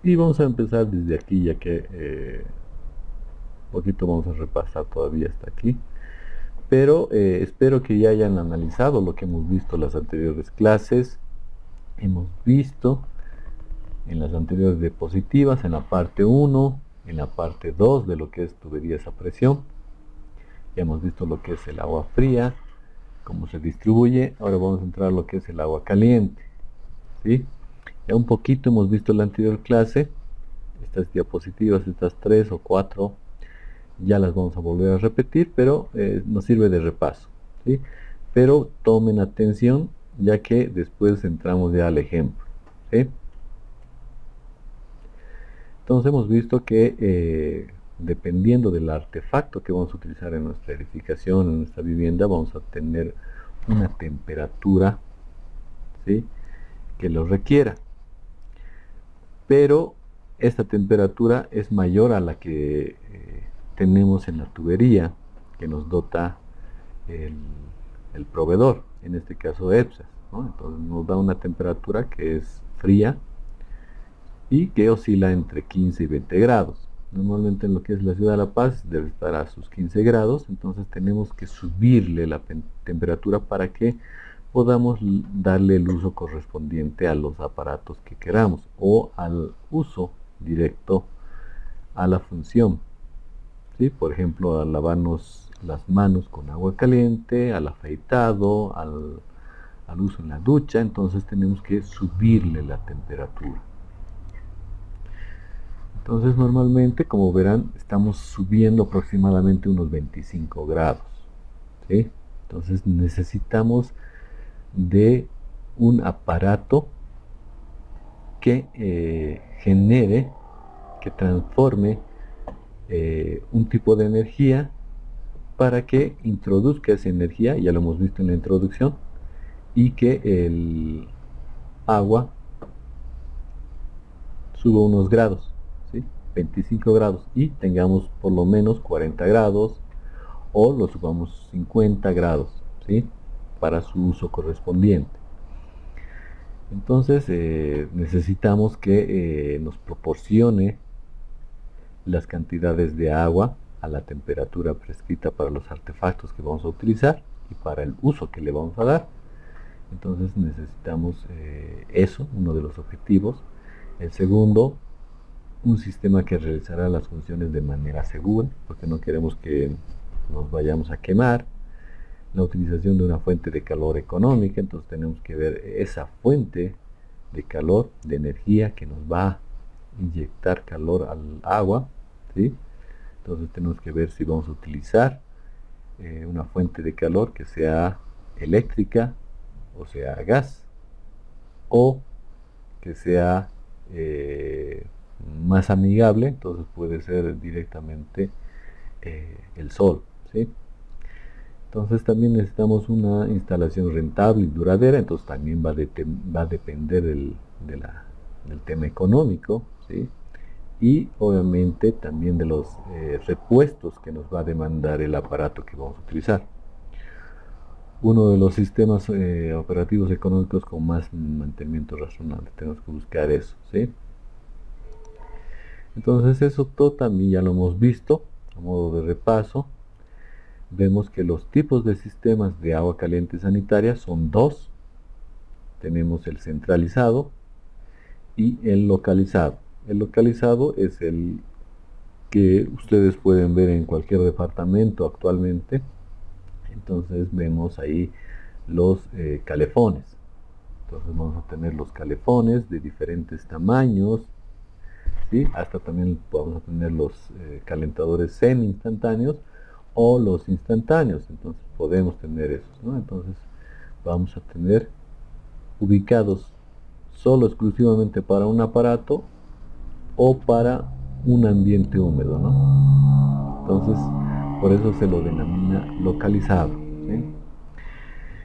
Y vamos a empezar desde aquí, ya que un poquito vamos a repasar todavía hasta aquí. Pero espero que ya hayan analizado lo que hemos visto en las anteriores clases. Hemos visto en las anteriores diapositivas, en la parte uno, en la parte 2 de lo que es tuberías a presión. Ya hemos visto lo que es el agua fría, cómo se distribuye. Ahora vamos a entrar a lo que es el agua caliente, ¿sí? Ya un poquito hemos visto en la anterior clase. Estas diapositivas, estas 3 o 4, ya las vamos a volver a repetir, pero nos sirve de repaso, ¿sí? Pero tomen atención, ya que después entramos ya al ejemplo, ¿sí? Entonces hemos visto que dependiendo del artefacto que vamos a utilizar en nuestra edificación, en nuestra vivienda, vamos a tener una temperatura, ¿sí?, que lo requiera. Pero esta temperatura es mayor a la que tenemos en la tubería que nos dota el, el proveedor, en este caso EPSAS, ¿no? Entonces nos da una temperatura que es fría y que oscila entre 15 y 20 grados. Normalmente en lo que es la ciudad de La Paz debe estar a sus 15 grados, entonces tenemos que subirle la temperatura para que podamos darle el uso correspondiente a los aparatos que queramos o al uso directo a la función, ¿sí? Por ejemplo, a lavarnos las manos con agua caliente, al afeitado, al uso en la ducha. Entonces tenemos que subirle la temperatura. Entonces normalmente, como verán, estamos subiendo aproximadamente unos 25 grados, ¿sí? Entonces necesitamos de un aparato que genere, que transforme un tipo de energía para que introduzca esa energía, ya lo hemos visto en la introducción, y que el agua suba unos grados, ¿sí? 25 grados, y tengamos por lo menos 40 grados, o lo subamos 50 grados, ¿sí?, para su uso correspondiente. Entonces necesitamos que nos proporcione las cantidades de agua a la temperatura prescrita para los artefactos que vamos a utilizar y para el uso que le vamos a dar. Entonces necesitamos eso, uno de los objetivos. El segundo, un sistema que realizará las funciones de manera segura, porque no queremos que nos vayamos a quemar. La utilización de una fuente de calor económica, entonces tenemos que ver esa fuente de calor, de energía que nos va a inyectar calor al agua, ¿sí? Entonces tenemos que ver si vamos a utilizar una fuente de calor que sea eléctrica, o sea gas, o que sea más amigable, entonces puede ser directamente el sol, ¿sí? Entonces también necesitamos una instalación rentable y duradera, entonces también va a depender del tema económico, ¿sí? Y obviamente también de los repuestos que nos va a demandar el aparato que vamos a utilizar. Uno de los sistemas operativos económicos con más mantenimiento razonable, tenemos que buscar eso, ¿sí? Entonces eso todo también ya lo hemos visto a modo de repaso. Vemos que los tipos de sistemas de agua caliente sanitaria son dos. Tenemos el centralizado y el localizado. El localizado es el que ustedes pueden ver en cualquier departamento actualmente. Entonces vemos ahí los calefones. Entonces vamos a tener los calefones de diferentes tamaños, ¿sí? Hasta también vamos a tener los calentadores semi instantáneos o los instantáneos. Entonces podemos tener esos, ¿no? Entonces vamos a tener ubicados solo exclusivamente para un aparato o para un ambiente húmedo, ¿no? Entonces por eso se lo denomina localizado, ¿sí?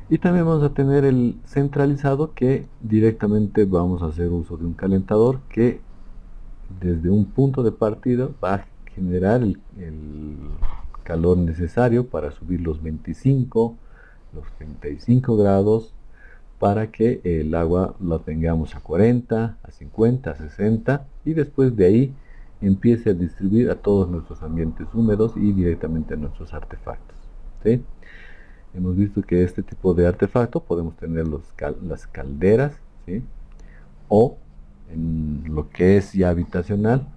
Y también vamos a tener el centralizado, que directamente vamos a hacer uso de un calentador que desde un punto de partida va a generar el calor necesario para subir los 25, los 35 grados para que el agua lo tengamos a 40, a 50, a 60 y después de ahí empiece a distribuir a todos nuestros ambientes húmedos y directamente a nuestros artefactos, ¿sí? Hemos visto que este tipo de artefacto podemos tener las calderas, ¿sí? O en lo que es ya habitacional,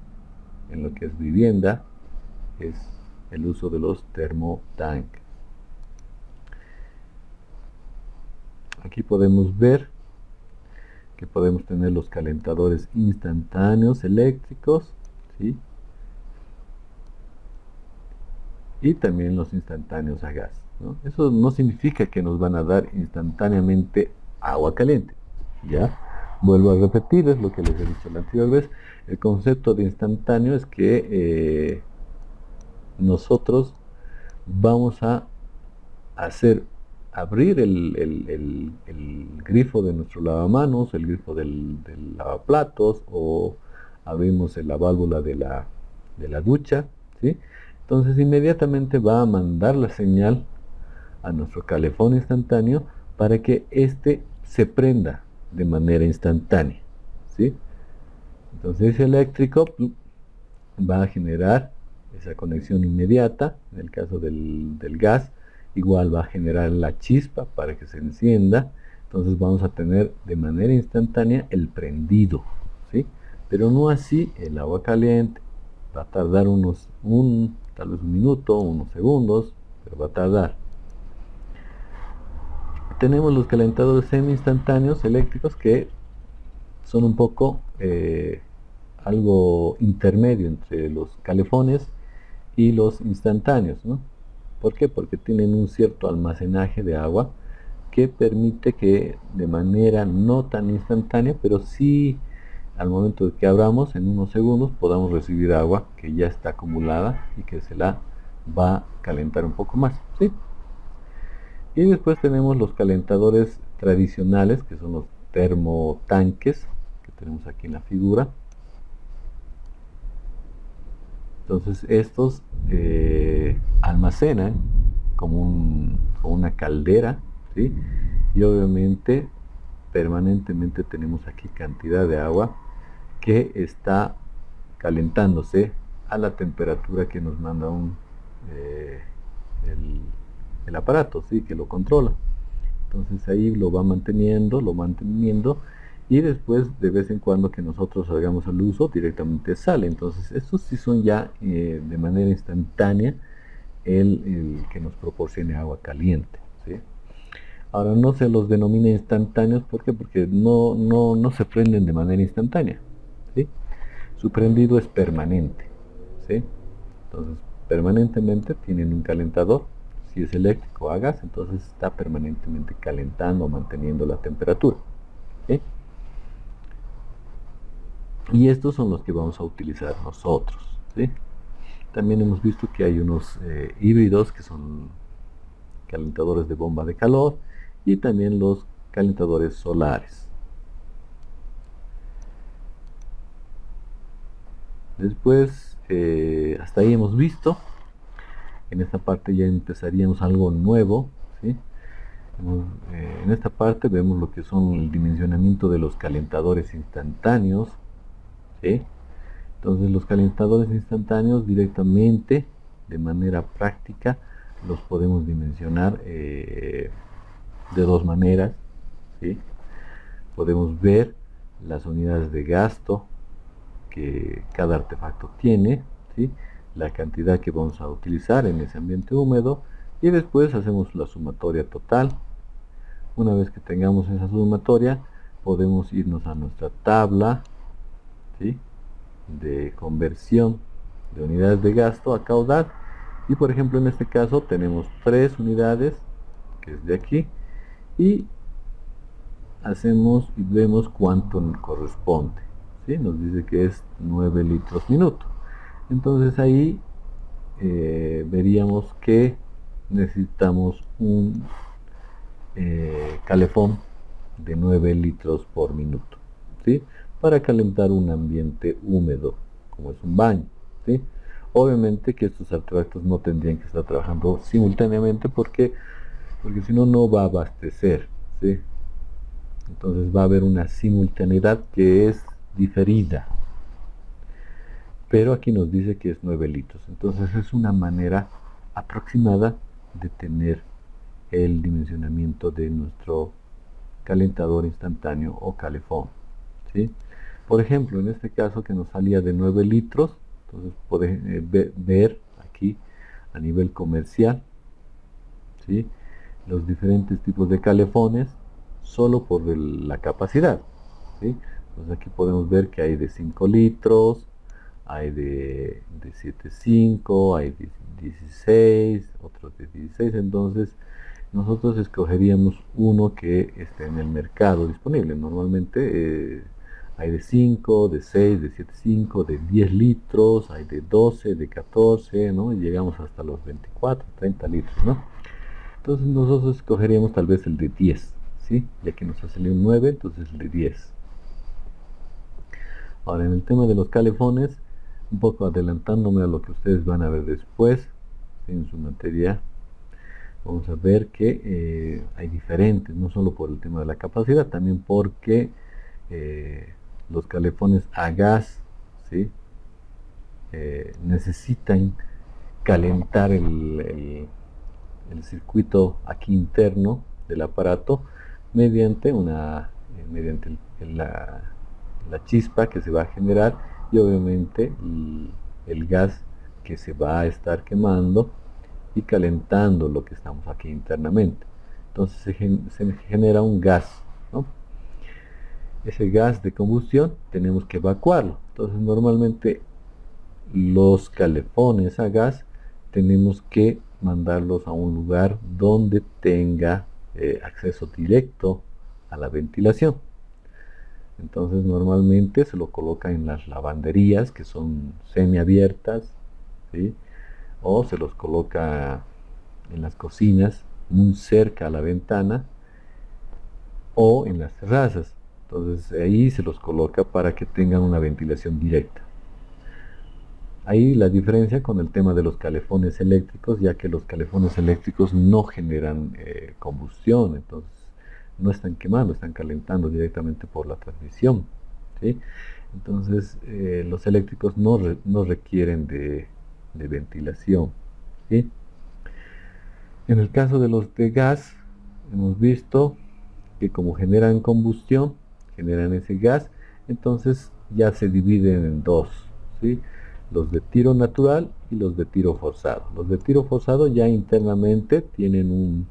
en lo que es vivienda, es el uso de los termotank. Aquí podemos ver que podemos tener los calentadores instantáneos eléctricos, ¿sí? Y también los instantáneos a gas, ¿no? Eso no significa que nos van a dar instantáneamente agua caliente, ¿ya? Vuelvo a repetirles lo que les he dicho la anterior vez. El concepto de instantáneo es que nosotros vamos a abrir el grifo de nuestro lavamanos, el grifo del lavaplatos, o abrimos la válvula de la ducha, ¿sí? Entonces inmediatamente va a mandar la señal a nuestro calefón instantáneo para que éste se prenda de manera instantánea, ¿sí? Entonces ese eléctrico va a generar esa conexión inmediata. En el caso del gas, igual va a generar la chispa para que se encienda. Entonces vamos a tener de manera instantánea el prendido, ¿sí? Pero no así el agua caliente. Va a tardar tal vez un minuto, unos segundos, pero va a tardar. Tenemos los calentadores semi instantáneos eléctricos, que son un poco algo intermedio entre los calefones y los instantáneos, ¿no? ¿Por qué? Porque tienen un cierto almacenaje de agua que permite que de manera no tan instantánea, pero sí al momento de que abramos, en unos segundos, podamos recibir agua que ya está acumulada y que se la va a calentar un poco más, ¿sí? Y después tenemos los calentadores tradicionales, que son los termotanques, que tenemos aquí en la figura. Entonces estos almacenan como una caldera, ¿sí? Y obviamente permanentemente tenemos aquí cantidad de agua que está calentándose a la temperatura que nos manda el aparato, ¿sí? Que lo controla. Entonces ahí lo va manteniendo, y después de vez en cuando que nosotros hagamos el uso directamente sale. Entonces estos sí son ya de manera instantánea el que nos proporcione agua caliente, ¿sí? Ahora no se los denomina instantáneos, ¿por qué? Porque no se prenden de manera instantánea, ¿sí? Su prendido es permanente, ¿sí? Entonces permanentemente tienen un calentador. Si es eléctrico a gas, entonces está permanentemente calentando, manteniendo la temperatura, ¿sí? Y estos son los que vamos a utilizar nosotros, ¿sí? También hemos visto que hay unos híbridos que son calentadores de bomba de calor, y también los calentadores solares. Después, hasta ahí hemos visto. En esta parte ya empezaríamos algo nuevo, ¿sí? En esta parte vemos lo que son el dimensionamiento de los calentadores instantáneos, ¿sí? Entonces los calentadores instantáneos directamente, de manera práctica, los podemos dimensionar de dos maneras, ¿sí? Podemos ver las unidades de gasto que cada artefacto tiene, ¿sí? La cantidad que vamos a utilizar en ese ambiente húmedo, y después hacemos la sumatoria total. Una vez que tengamos esa sumatoria, podemos irnos a nuestra tabla, ¿sí? De conversión de unidades de gasto a caudal, y por ejemplo en este caso tenemos 3 unidades, que es de aquí, y hacemos y vemos cuánto nos corresponde, ¿sí? Nos dice que es 9 litros minuto. Entonces ahí veríamos que necesitamos un calefón de 9 litros por minuto, ¿sí? Para calentar un ambiente húmedo, como es un baño, ¿sí? Obviamente que estos artefactos no tendrían que estar trabajando simultáneamente, porque si no, no va a abastecer, ¿sí? Entonces va a haber una simultaneidad que es diferida. Pero aquí nos dice que es 9 litros. Entonces es una manera aproximada de tener el dimensionamiento de nuestro calentador instantáneo o calefón, ¿sí? Por ejemplo, en este caso que nos salía de 9 litros, entonces pueden ver aquí a nivel comercial, ¿sí?, los diferentes tipos de calefones solo por la capacidad, ¿sí? Entonces aquí podemos ver que hay de 5 litros, hay de 7,5, hay de 16, otros de 16. Entonces nosotros escogeríamos uno que esté en el mercado disponible. Normalmente hay de 5, de 6, de 7,5, de 10 litros, hay de 12, de 14, ¿no? Y llegamos hasta los 24, 30 litros, ¿no? Entonces nosotros escogeríamos tal vez el de 10, ¿sí? Ya que nos ha salido un 9, entonces el de 10. Ahora, en el tema de los calefones, un poco adelantándome a lo que ustedes van a ver después, ¿sí?, en su materia, vamos a ver que hay diferentes, no solo por el tema de la capacidad, también porque los calefones a gas, ¿sí?, necesitan calentar el circuito aquí interno del aparato mediante la chispa que se va a generar, y obviamente el gas que se va a estar quemando y calentando lo que estamos aquí internamente. Entonces se genera un gas, ¿no? Ese gas de combustión tenemos que evacuarlo. Entonces normalmente los calefones a gas tenemos que mandarlos a un lugar donde tenga acceso directo a la ventilación. Entonces normalmente se lo coloca en las lavanderías, que son semiabiertas, ¿sí?, o se los coloca en las cocinas muy cerca a la ventana, o en las terrazas. Entonces ahí se los coloca para que tengan una ventilación directa. Ahí la diferencia con el tema de los calefones eléctricos, ya que los calefones eléctricos no generan combustión, entonces no están quemando, están calentando directamente por la transmisión, ¿sí? Entonces los eléctricos no requieren de ventilación, ¿sí? En el caso de los de gas, hemos visto que como generan combustión, generan ese gas, entonces ya se dividen en dos, ¿sí?, los de tiro natural y los de tiro forzado. Los de tiro forzado ya internamente tienen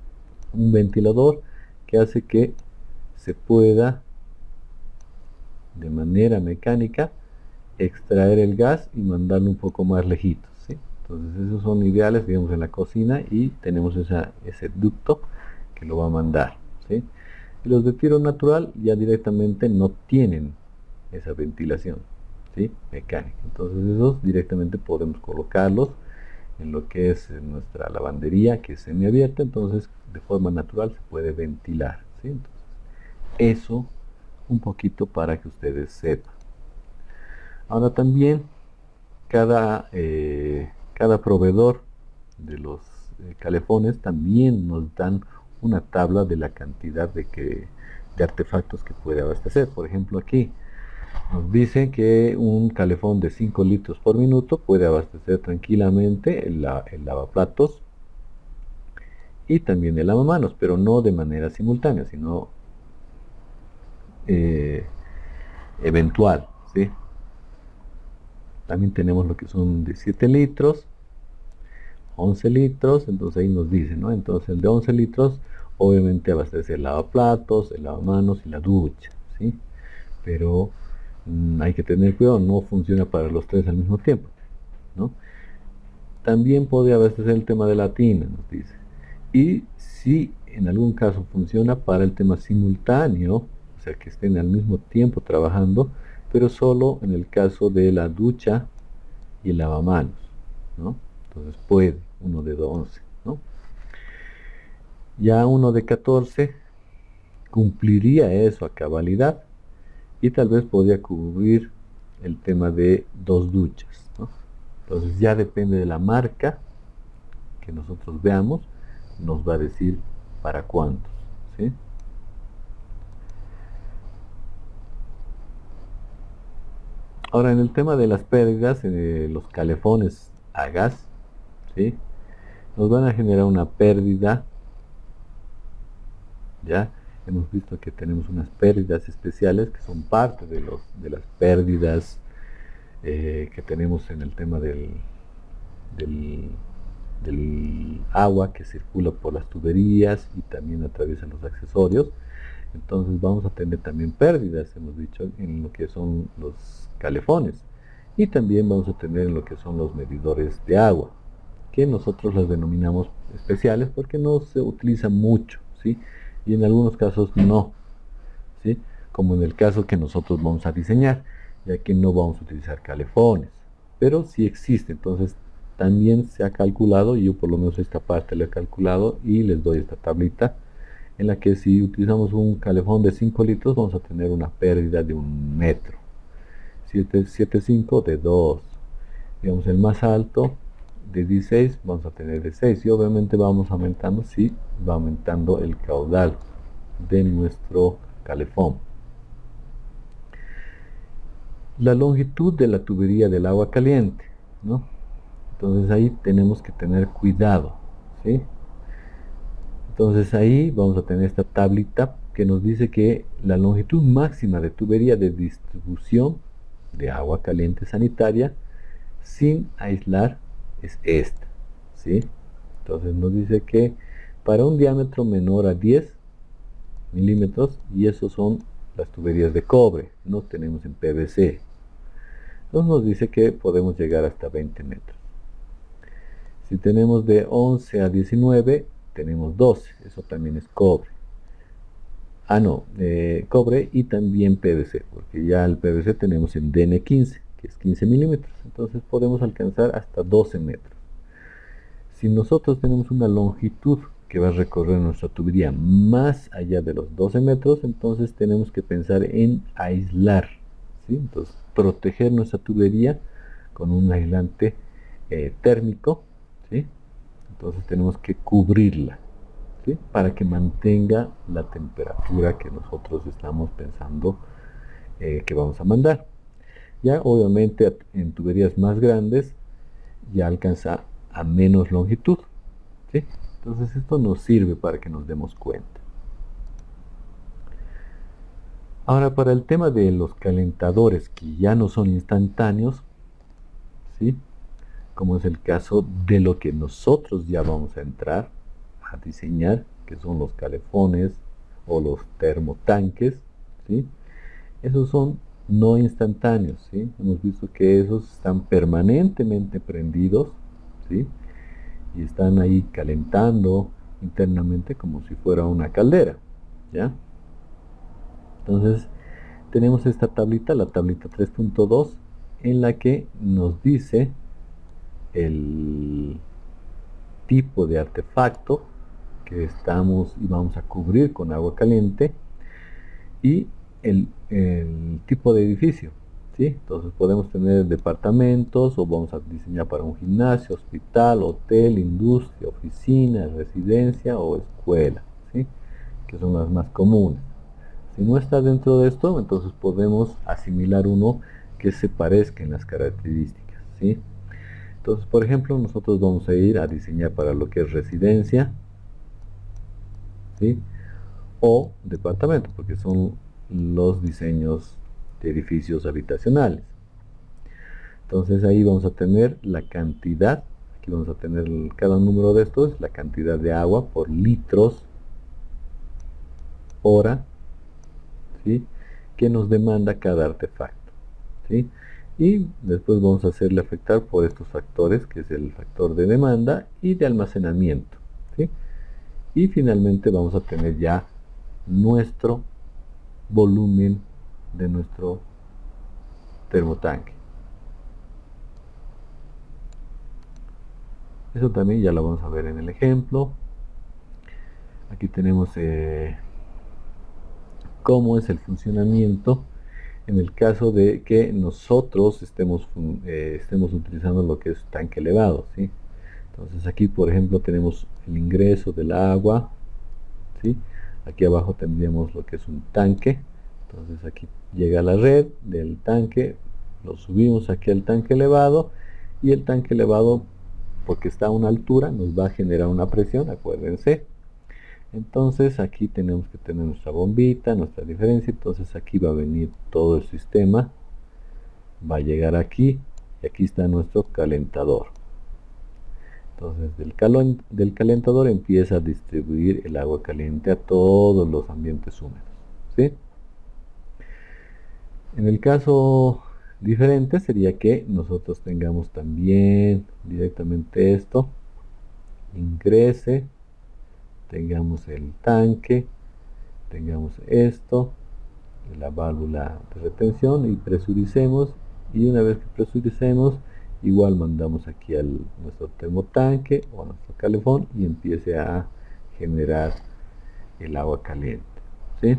un ventilador que hace que se pueda de manera mecánica extraer el gas y mandarlo un poco más lejitos, ¿sí? Entonces esos son ideales, digamos, en la cocina, y tenemos ese ducto que lo va a mandar, ¿sí? Y los de tiro natural ya directamente no tienen esa ventilación, ¿sí?, mecánica. Entonces esos directamente podemos colocarlos en lo que es nuestra lavandería, que es semiabierta, entonces de forma natural se puede ventilar, ¿sí? Entonces, eso un poquito para que ustedes sepan. Ahora también cada proveedor de los calefones también nos dan una tabla de la cantidad de artefactos que puede abastecer. Por ejemplo, aquí nos dice que un calefón de 5 litros por minuto puede abastecer tranquilamente el lavaplatos y también el lavamanos, pero no de manera simultánea, sino eventual, ¿sí? También tenemos lo que son de 7 litros, 11 litros, entonces ahí nos dice, ¿no? Entonces el de 11 litros obviamente abastece el lavaplatos, el lavamanos y la ducha, ¿sí? Pero hay que tener cuidado, no funciona para los tres al mismo tiempo, ¿no? También puede abastecer el tema de la tina, nos dice. Y si en algún caso funciona para el tema simultáneo, o sea que estén al mismo tiempo trabajando, pero solo en el caso de la ducha y el lavamanos, ¿no? Entonces puede uno de 11, ¿no? Ya uno de 14 cumpliría eso a cabalidad, y tal vez podría cubrir el tema de 2 duchas, ¿no? Entonces ya depende de la marca que nosotros veamos, nos va a decir para cuántos, ¿sí? Ahora, en el tema de las pérdidas, los calefones a gas, ¿sí?, nos van a generar una pérdida. Ya hemos visto que tenemos unas pérdidas especiales que son parte de las pérdidas que tenemos en el tema del, del agua que circula por las tuberías y también atraviesa los accesorios. Entonces vamos a tener también pérdidas, hemos dicho, en lo que son los calefones, y también vamos a tener en lo que son los medidores de agua, que nosotros las denominamos especiales porque no se utilizan mucho, ¿sí?, y en algunos casos no, ¿sí?, como en el caso que nosotros vamos a diseñar, ya que no vamos a utilizar calefones, pero sí existe. Entonces también se ha calculado, y yo por lo menos esta parte la he calculado y les doy esta tablita en la que si utilizamos un calefón de 5 litros vamos a tener una pérdida de 1 metro, 7,5 de 2, digamos el más alto de 16 vamos a tener de 6, y obviamente vamos aumentando si va aumentando el caudal de nuestro calefón. La longitud de la tubería del agua caliente, ¿no? Entonces ahí tenemos que tener cuidado, ¿sí? Entonces ahí vamos a tener esta tablita que nos dice que la longitud máxima de tubería de distribución de agua caliente sanitaria sin aislar es esta, ¿sí? Entonces nos dice que para un diámetro menor a 10 milímetros, y esos son las tuberías de cobre, no tenemos en PVC. Entonces nos dice que podemos llegar hasta 20 metros. Si tenemos de 11 a 19, tenemos 12, eso también es cobre. Cobre y también PVC, porque ya el PVC tenemos en DN15, que es 15 milímetros, entonces podemos alcanzar hasta 12 metros. Si nosotros tenemos una longitud que va a recorrer nuestra tubería más allá de los 12 metros, entonces tenemos que pensar en aislar, ¿sí? Entonces, proteger nuestra tubería con un aislante térmico, ¿sí? Entonces tenemos que cubrirla, ¿sí?, para que mantenga la temperatura que nosotros estamos pensando que vamos a mandar. Ya obviamente en tuberías más grandes ya alcanza a menos longitud, ¿sí? Entonces esto nos sirve para que nos demos cuenta. Ahora, para el tema de los calentadores que ya no son instantáneos, ¿sí?, como es el caso de lo que nosotros ya vamos a entrar a diseñar, que son los calefones o los termotanques, ¿sí?, esos son no instantáneos, ¿sí? Hemos visto que esos están permanentemente prendidos, ¿sí?, y están ahí calentando internamente como si fuera una caldera, ¿ya? Entonces tenemos esta tablita, la tablita 3.2, en la que nos dice el tipo de artefacto que estamos y vamos a cubrir con agua caliente y el tipo de edificio, ¿sí? Entonces podemos tener departamentos, o vamos a diseñar para un gimnasio, hospital, hotel, industria, oficina, residencia o escuela, ¿sí?, que son las más comunes. Si no está dentro de esto, entonces podemos asimilar uno que se parezca en las características, ¿sí? Entonces, por ejemplo, nosotros vamos a ir a diseñar para lo que es residencia, ¿sí?, o departamento, porque son los diseños de edificios habitacionales. Entonces ahí vamos a tener la cantidad, aquí vamos a tener cada número de estos, la cantidad de agua por litros hora, ¿sí?, que nos demanda cada artefacto, ¿sí? Y después vamos a hacerle afectar por estos factores, que es el factor de demanda y de almacenamiento, ¿sí? Y finalmente vamos a tener ya nuestro volumen de nuestro termotanque. Eso también ya lo vamos a ver en el ejemplo. Aquí tenemos cómo es el funcionamiento en el caso de que nosotros estemos utilizando lo que es tanque elevado, ¿sí? Entonces aquí, por ejemplo, tenemos el ingreso del agua, ¿sí? Aquí abajo tendríamos lo que es un tanque. Entonces aquí llega la red del tanque, lo subimos aquí al tanque elevado, y el tanque elevado, porque está a una altura, nos va a generar una presión, acuérdense. Entonces aquí tenemos que tener nuestra bombita, nuestra diferencia. Entonces aquí va a venir todo el sistema, va a llegar aquí, y aquí está nuestro calentador. Entonces del calentador empieza a distribuir el agua caliente a todos los ambientes húmedos, ¿sí? En el caso diferente sería que nosotros tengamos también directamente esto, ingrese, tengamos el tanque, tengamos esto, la válvula de retención, y presuricemos, y una vez que presuricemos, igual mandamos aquí a nuestro termotanque o a nuestro calefón y empiece a generar el agua caliente, ¿sí?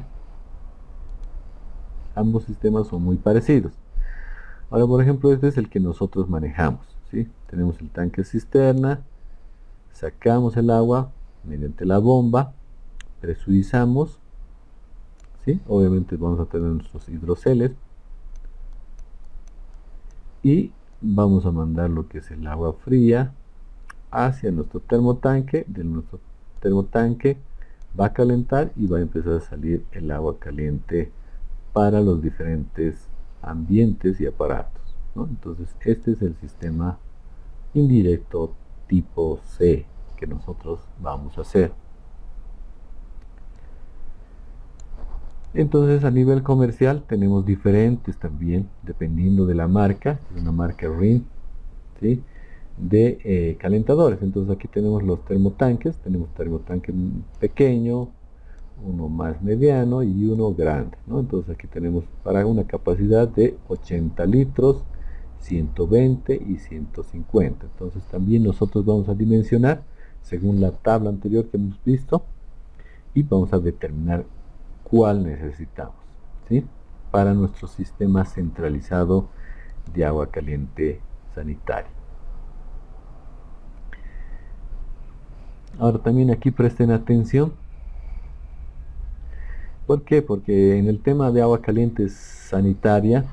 Ambos sistemas son muy parecidos. Ahora, por ejemplo, este es el que nosotros manejamos, ¿sí? Tenemos el tanque cisterna, sacamos el agua mediante la bomba, presurizamos, ¿sí? Obviamente vamos a tener nuestros hidroceles, y vamos a mandar lo que es el agua fría hacia nuestro termotanque. De nuestro termotanque va a calentar y va a empezar a salir el agua caliente para los diferentes ambientes y aparatos, ¿no? Entonces este es el sistema indirecto tipo C que nosotros vamos a hacer. Entonces a nivel comercial tenemos diferentes también, dependiendo de la marca, una marca RIN, ¿sí? De calentadores. Entonces aquí tenemos los termotanques, tenemos termotanque pequeño, uno más mediano y uno grande, ¿no? Entonces aquí tenemos para una capacidad de 80 litros, 120 y 150. Entonces también nosotros vamos a dimensionar según la tabla anterior que hemos visto, y vamos a determinar cuál necesitamos, ¿sí? Para nuestro sistema centralizado de agua caliente sanitaria. Ahora también aquí presten atención. ¿Por qué? Porque en el tema de agua caliente sanitaria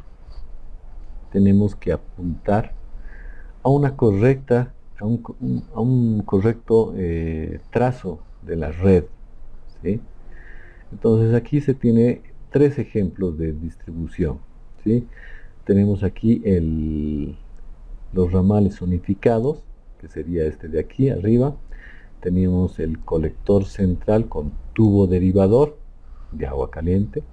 tenemos que apuntar a una correcta, a un correcto trazo de la red, ¿sí? Entonces aquí se tiene tres ejemplos de distribución, ¿sí? Tenemos aquí los ramales unificados, que sería este de aquí arriba. Tenemos el colector central con tubo derivador de agua caliente,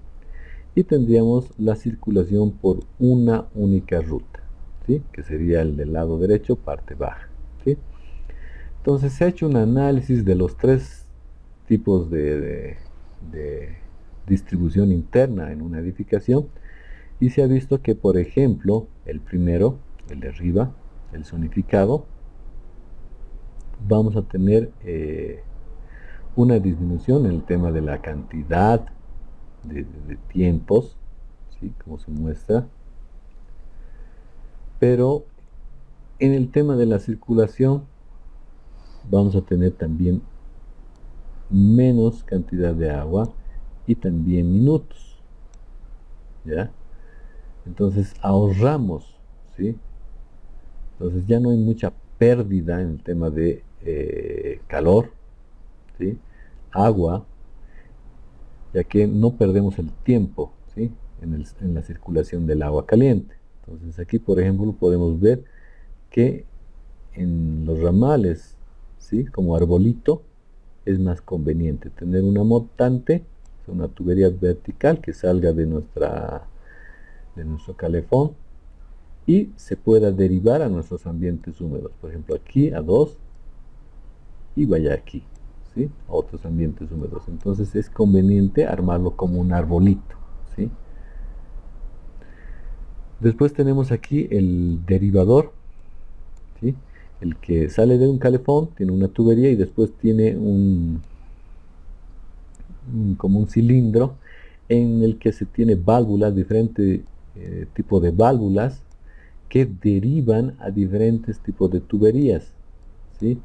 y tendríamos la circulación por una única ruta, ¿sí? Que sería el del lado derecho, parte baja, ¿sí? Entonces se ha hecho un análisis de los tres tipos de distribución interna en una edificación, y se ha visto que, por ejemplo, el primero, el de arriba, el zonificado, vamos a tener una disminución en el tema de la cantidad de tiempos, ¿sí? Como se muestra, pero en el tema de la circulación vamos a tener también menos cantidad de agua y también minutos, ¿ya? Entonces ahorramos, ¿sí? Entonces ya no hay mucha pérdida en el tema de calor, ¿sí? Agua, ya que no perdemos el tiempo, ¿sí? en la circulación del agua caliente. Entonces aquí, por ejemplo, podemos ver que en los ramales, ¿sí? Como arbolito, es más conveniente tener una montante, una tubería vertical que salga de nuestro calefón y se pueda derivar a nuestros ambientes húmedos. Por ejemplo, aquí a 2 y vaya aquí, ¿sí? A otros ambientes húmedos. Entonces es conveniente armarlo como un arbolito, ¿sí? Después tenemos aquí el derivador, ¿sí? El que sale de un calefón, tiene una tubería y después tiene como un cilindro en el que se tiene válvulas, diferentes tipos de válvulas que derivan a diferentes tipos de tuberías, ¿sí?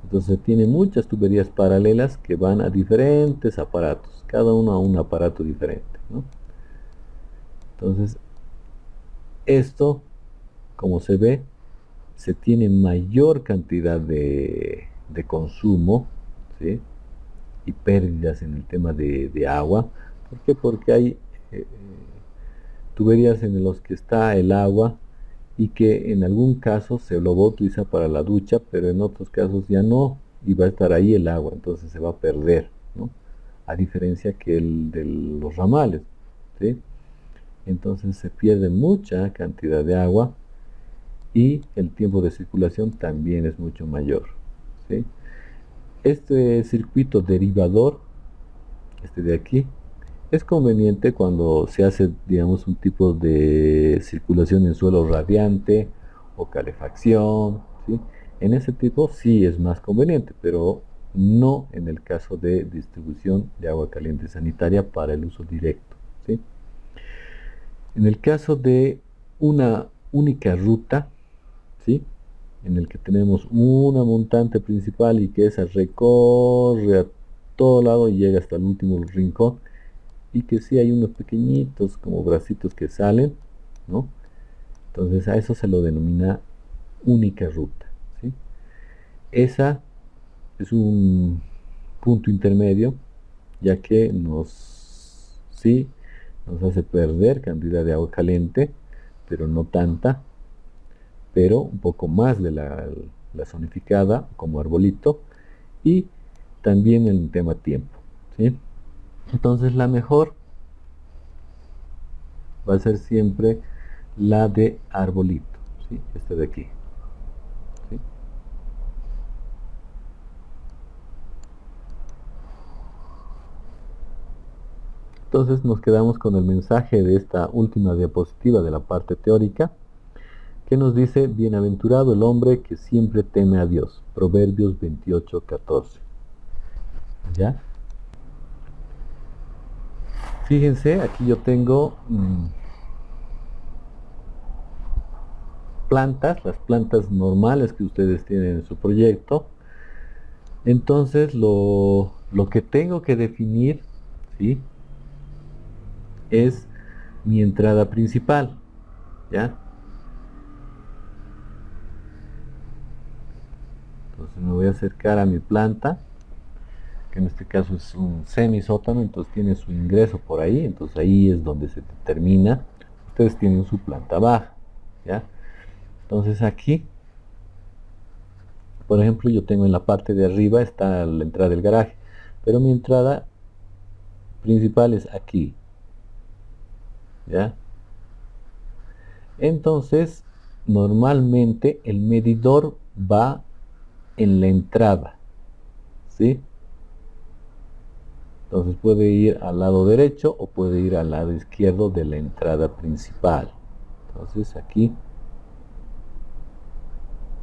Entonces tiene muchas tuberías paralelas que van a diferentes aparatos, cada uno a un aparato diferente, ¿no? Entonces esto, como se ve, se tiene mayor cantidad de consumo, ¿sí? Y pérdidas en el tema de agua. ¿Por qué? Porque hay tuberías en los que está el agua y que en algún caso se lo va a utilizar para la ducha, pero en otros casos ya no, y va a estar ahí el agua, entonces se va a perder, ¿no? A diferencia que el de los ramales, ¿sí? Entonces se pierde mucha cantidad de agua y el tiempo de circulación también es mucho mayor, ¿sí? Este circuito derivador, este de aquí, es conveniente cuando se hace, digamos, un tipo de circulación en suelo radiante o calefacción, ¿sí? En ese tipo sí es más conveniente, pero no en el caso de distribución de agua caliente sanitaria para el uso directo, ¿sí? En el caso de una única ruta, ¿sí? En el que tenemos una montante principal y que esa recorre a todo lado y llega hasta el último rincón, y que sí hay unos pequeñitos como bracitos que salen, ¿no? Entonces a eso se lo denomina única ruta, ¿sí? Esa es un punto intermedio, ya que sí, nos hace perder cantidad de agua caliente, pero no tanta, pero un poco más de la zonificada como arbolito, y también el tema tiempo, ¿sí? Entonces la mejor va a ser siempre la de arbolito, ¿sí? Este de aquí, ¿sí? Entonces nos quedamos con el mensaje de esta última diapositiva de la parte teórica, que nos dice: bienaventurado el hombre que siempre teme a Dios. Proverbios 28:14. ¿Ya? Fíjense, aquí yo tengo plantas, las plantas normales que ustedes tienen en su proyecto. Entonces lo que tengo que definir, ¿sí?, es mi entrada principal, ¿ya? Entonces me voy a acercar a mi planta, que en este caso es un semisótano, entonces tiene su ingreso por ahí, entonces ahí es donde se determina. Ustedes tienen su planta baja, ¿ya? Entonces aquí, por ejemplo, yo tengo en la parte de arriba está la entrada del garaje, pero mi entrada principal es aquí, ¿ya? Entonces, normalmente el medidor va en la entrada, ¿sí? Entonces puede ir al lado derecho o puede ir al lado izquierdo de la entrada principal. Entonces aquí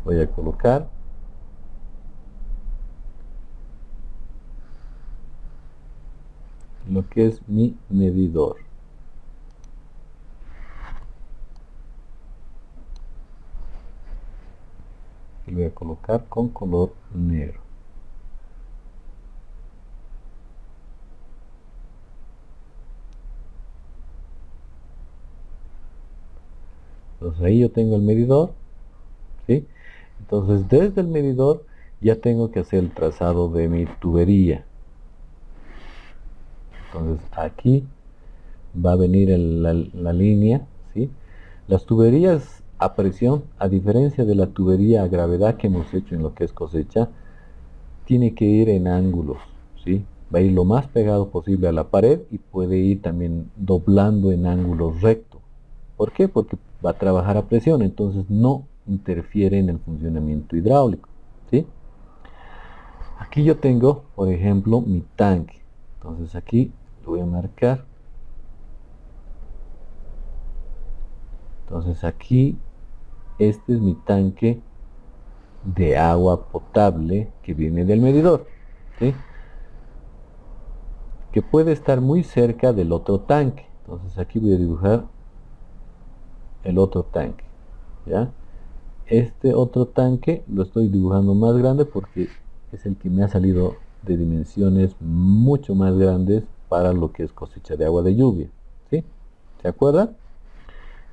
voy a colocar lo que es mi medidor. Y lo voy a colocar con color negro. Entonces ahí yo tengo el medidor, ¿sí? Entonces desde el medidor ya tengo que hacer el trazado de mi tubería. Entonces aquí va a venir la línea, ¿sí? Las tuberías a presión, a diferencia de la tubería a gravedad que hemos hecho en lo que es cosecha, tiene que ir en ángulos, ¿sí? Va a ir lo más pegado posible a la pared y puede ir también doblando en ángulos rectos. ¿Por qué? Porque va a trabajar a presión, entonces no interfiere en el funcionamiento hidráulico, ¿sí? Aquí yo tengo, por ejemplo, mi tanque. Entonces aquí lo voy a marcar. Entonces aquí, este es mi tanque de agua potable que viene del medidor, ¿sí?, que puede estar muy cerca del otro tanque. Entonces aquí voy a dibujar el otro tanque, ¿ya? Este otro tanque lo estoy dibujando más grande porque es el que me ha salido de dimensiones mucho más grandes para lo que es cosecha de agua de lluvia, ¿sí? ¿Se acuerdan?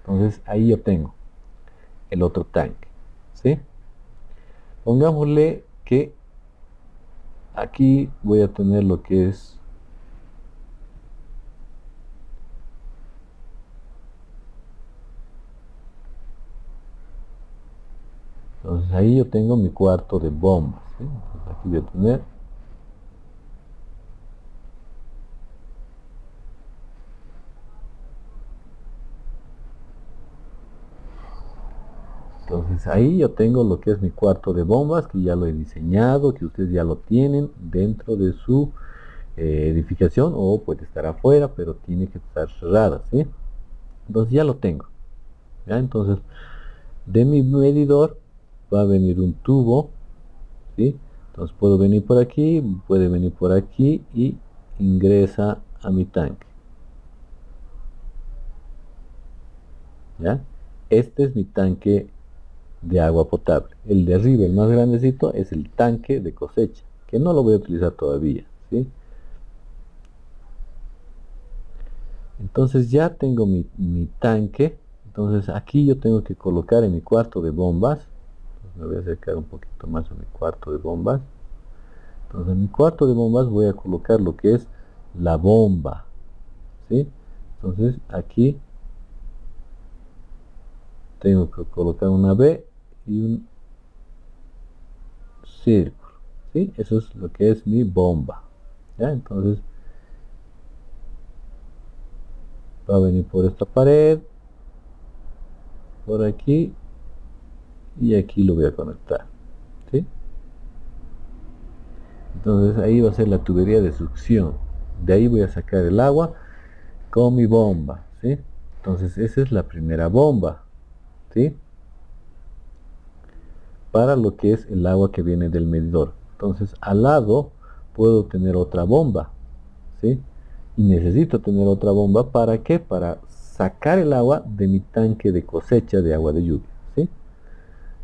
Entonces ahí yo tengo el otro tanque, ¿sí? Pongámosle que aquí voy a tener lo que es entonces ahí yo tengo mi cuarto de bombas, ¿sí? Entonces aquí voy a tener entonces ahí yo tengo lo que es mi cuarto de bombas, que ya lo he diseñado, que ustedes ya lo tienen dentro de su edificación, o puede estar afuera, pero tiene que estar cerrada, ¿sí? Entonces ya lo tengo, ¿ya? Entonces de mi medidor va a venir un tubo, ¿sí? Entonces puedo venir por aquí, puede venir por aquí y ingresa a mi tanque, ¿ya? Este es mi tanque de agua potable. El de arriba, el más grandecito, es el tanque de cosecha, que no lo voy a utilizar todavía, ¿sí? Entonces ya tengo mi tanque. Entonces aquí yo tengo que colocar en mi cuarto de bombas. Entonces me voy a acercar un poquito más a mi cuarto de bombas. Entonces en mi cuarto de bombas voy a colocar lo que es la bomba, ¿sí? Entonces aquí tengo que colocar una B y un círculo, ¿sí? Eso es lo que es mi bomba, ¿ya? Entonces va a venir por esta pared, por aquí, y aquí lo voy a conectar, ¿sí? Entonces ahí va a ser la tubería de succión. De ahí voy a sacar el agua con mi bomba, ¿sí? Entonces esa es la primera bomba, ¿sí? Para lo que es el agua que viene del medidor. Entonces al lado puedo tener otra bomba, ¿sí? Y necesito tener otra bomba, ¿para qué? Para sacar el agua de mi tanque de cosecha de agua de lluvia, ¿sí?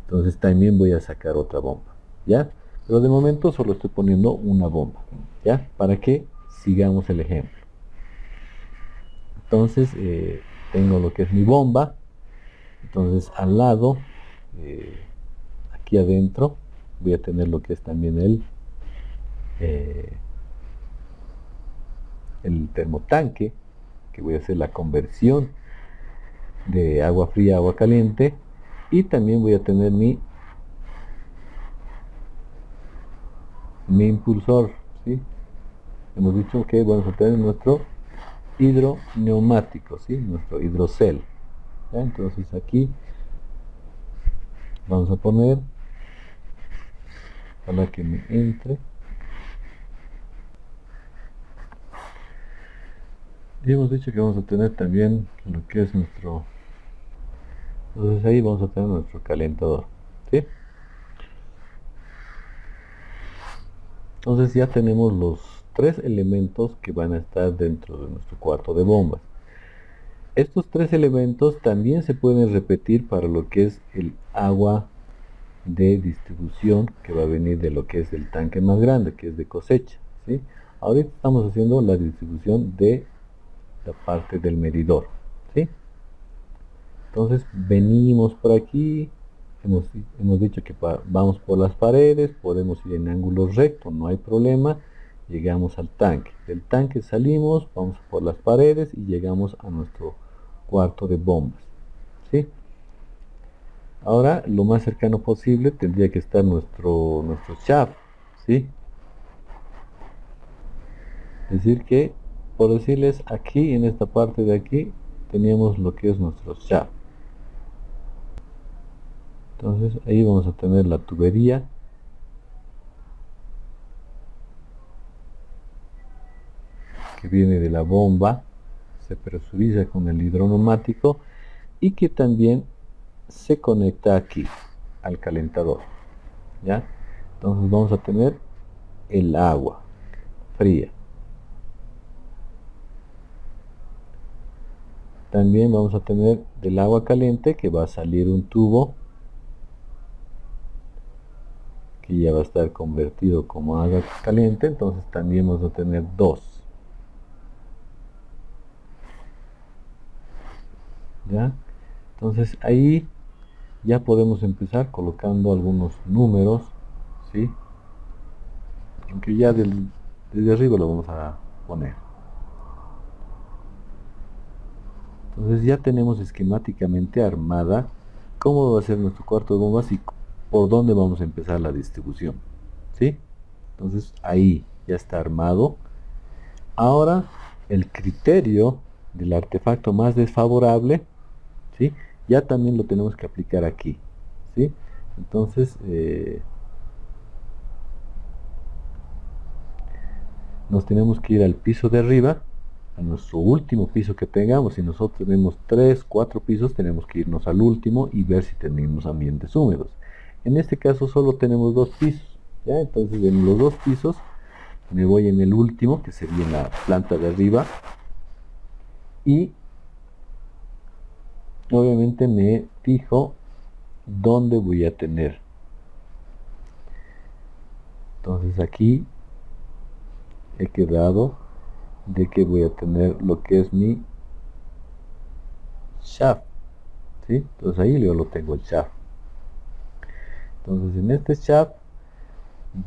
Entonces también voy a sacar otra bomba, ¿ya? Pero de momento solo estoy poniendo una bomba, ¿ya? Para que sigamos el ejemplo. Entonces tengo lo que es mi bomba. Entonces al lado, eh, aquí adentro, voy a tener lo que es también eh, el termotanque, que voy a hacer la conversión de agua fría a agua caliente. Y también voy a tener mi impulsor, ¿sí? Hemos dicho que vamos a tener nuestro hidroneumático, ¿sí? Nuestro hidrocel, ¿ya? Entonces aquí vamos a poner, para que me entre, y hemos dicho que vamos a tener también lo que es nuestro, entonces ahí vamos a tener nuestro calentador, ¿sí? Entonces ya tenemos los tres elementos que van a estar dentro de nuestro cuarto de bombas. Estos tres elementos también se pueden repetir para lo que es el agua de distribución, que va a venir de lo que es el tanque más grande, que es de cosecha, ¿sí? Ahorita estamos haciendo la distribución de la parte del medidor, ¿sí? Entonces venimos por aquí, hemos dicho que vamos por las paredes, podemos ir en ángulo recto, no hay problema. Llegamos al tanque, del tanque salimos, vamos por las paredes y llegamos a nuestro cuarto de bombas, ¿sí? Ahora lo más cercano posible tendría que estar nuestro shaft, ¿sí? Es decir que, por decirles, aquí en esta parte de aquí teníamos lo que es nuestro shaft. Entonces ahí vamos a tener la tubería que viene de la bomba, se presuriza con el hidroneumático y que también se conecta aquí al calentador, ¿ya? Entonces vamos a tener el agua fría. También vamos a tener del agua caliente, que va a salir un tubo que ya va a estar convertido como agua caliente. Entonces también vamos a tener dos, ¿ya? Entonces ahí ya podemos empezar colocando algunos números, ¿sí? Aunque ya desde arriba lo vamos a poner. Entonces ya tenemos esquemáticamente armada cómo va a ser nuestro cuarto de bombas y por dónde vamos a empezar la distribución, ¿sí? Entonces ahí ya está armado. Ahora el criterio del artefacto más desfavorable, ¿sí? Ya también lo tenemos que aplicar aquí, ¿sí? Entonces nos tenemos que ir al piso de arriba, a nuestro último piso que tengamos. Si nosotros tenemos 3, 4 pisos, tenemos que irnos al último y ver si tenemos ambientes húmedos. En este caso solo tenemos 2 pisos, ¿ya? Entonces en los 2 pisos me voy en el último, que sería en la planta de arriba, y obviamente me fijo dónde voy a tener. Entonces aquí he quedado de que voy a tener lo que es mi shaft, ¿sí? Entonces ahí yo lo tengo el shaft. Entonces en este shaft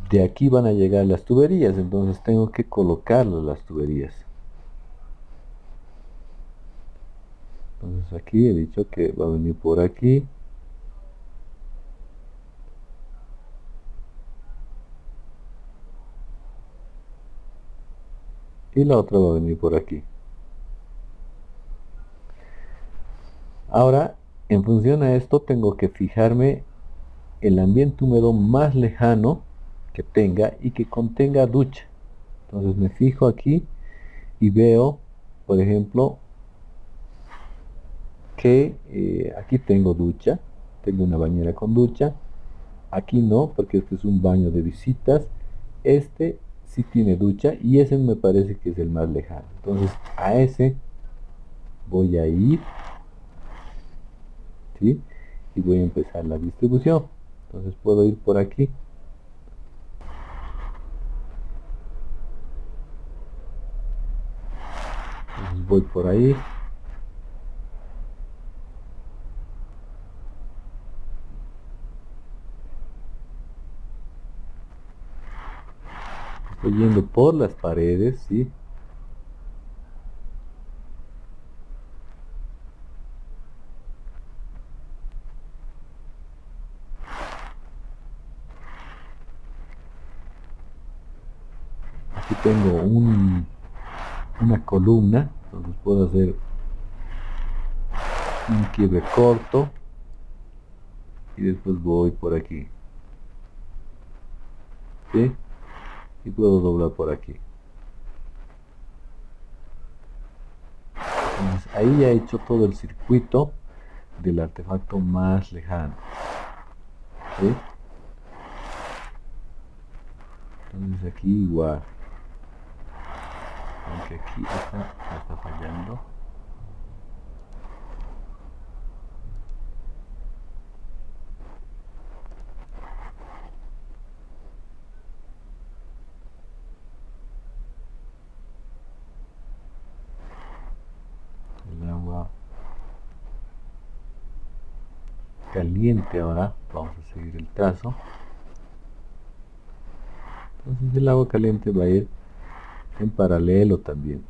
de aquí van a llegar las tuberías, entonces tengo que colocarlas las tuberías. Entonces aquí he dicho que va a venir por aquí. Y la otra va a venir por aquí. Ahora, en función a esto, tengo que fijarme el ambiente húmedo más lejano que tenga y que contenga ducha. Entonces me fijo aquí y veo, por ejemplo, que aquí tengo ducha, tengo una bañera con ducha. Aquí no, porque este es un baño de visitas. Este sí tiene ducha y ese me parece que es el más lejano. Entonces a ese voy a ir, ¿sí? Y voy a empezar la distribución. Entonces puedo ir por aquí. Entonces voy por ahí. Estoy yendo por las paredes, ¿sí? Aquí tengo una columna, entonces puedo hacer un quiebre corto y después voy por aquí, ¿sí? Y puedo doblar por aquí. Entonces ahí ya he hecho todo el circuito del artefacto más lejano, ¿sí? Entonces aquí igual, aunque aquí está fallando. El agua caliente. Ahora vamos a seguir el trazo. Entonces el agua caliente va a ir en paralelo también.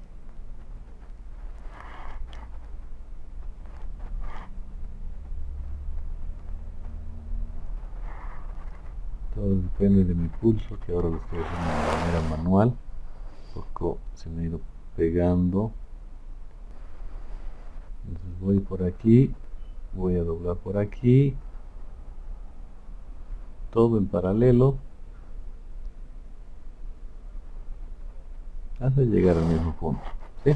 Todo depende de mi pulso, que ahora lo estoy haciendo de manera manual. Un poco se me ha ido pegando. Entonces voy por aquí, voy a doblar por aquí, todo en paralelo, hasta llegar al mismo punto, ¿sí?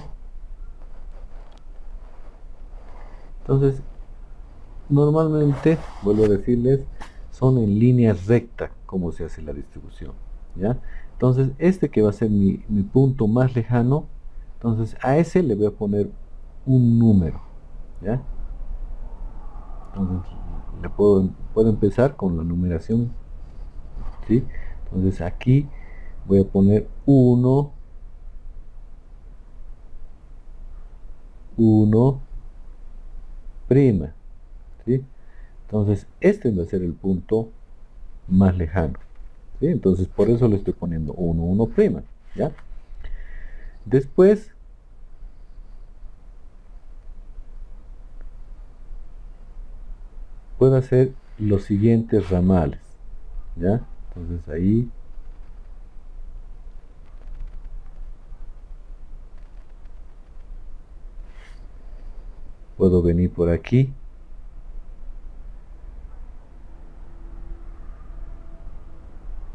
Entonces, normalmente, vuelvo a decirles, son en líneas rectas como se hace la distribución, ¿ya? Entonces, este que va a ser mi punto más lejano, entonces a ese le voy a poner un número, ¿ya? Entonces, puedo empezar con la numeración, ¿sí? Entonces aquí voy a poner 1, 1, prima, ¿sí? Entonces este va a ser el punto más lejano, ¿sí? Entonces por eso le estoy poniendo 1, 1', ¿ya? Después puedo hacer los siguientes ramales, ¿ya? Entonces ahí puedo venir por aquí,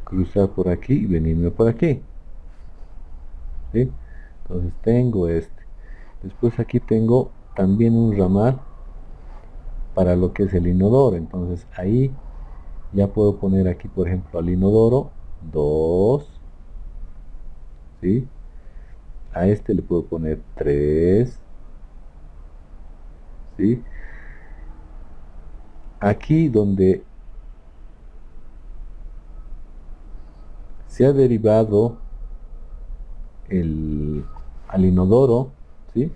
cruzar por aquí y venirme por aquí, ¿sí? Entonces tengo este. Después aquí tengo también un ramal para lo que es el inodoro. Entonces ahí ya puedo poner aquí, por ejemplo, al inodoro 2, ¿sí? A este le puedo poner 3, ¿sí? Aquí donde se ha derivado al inodoro, ¿sí?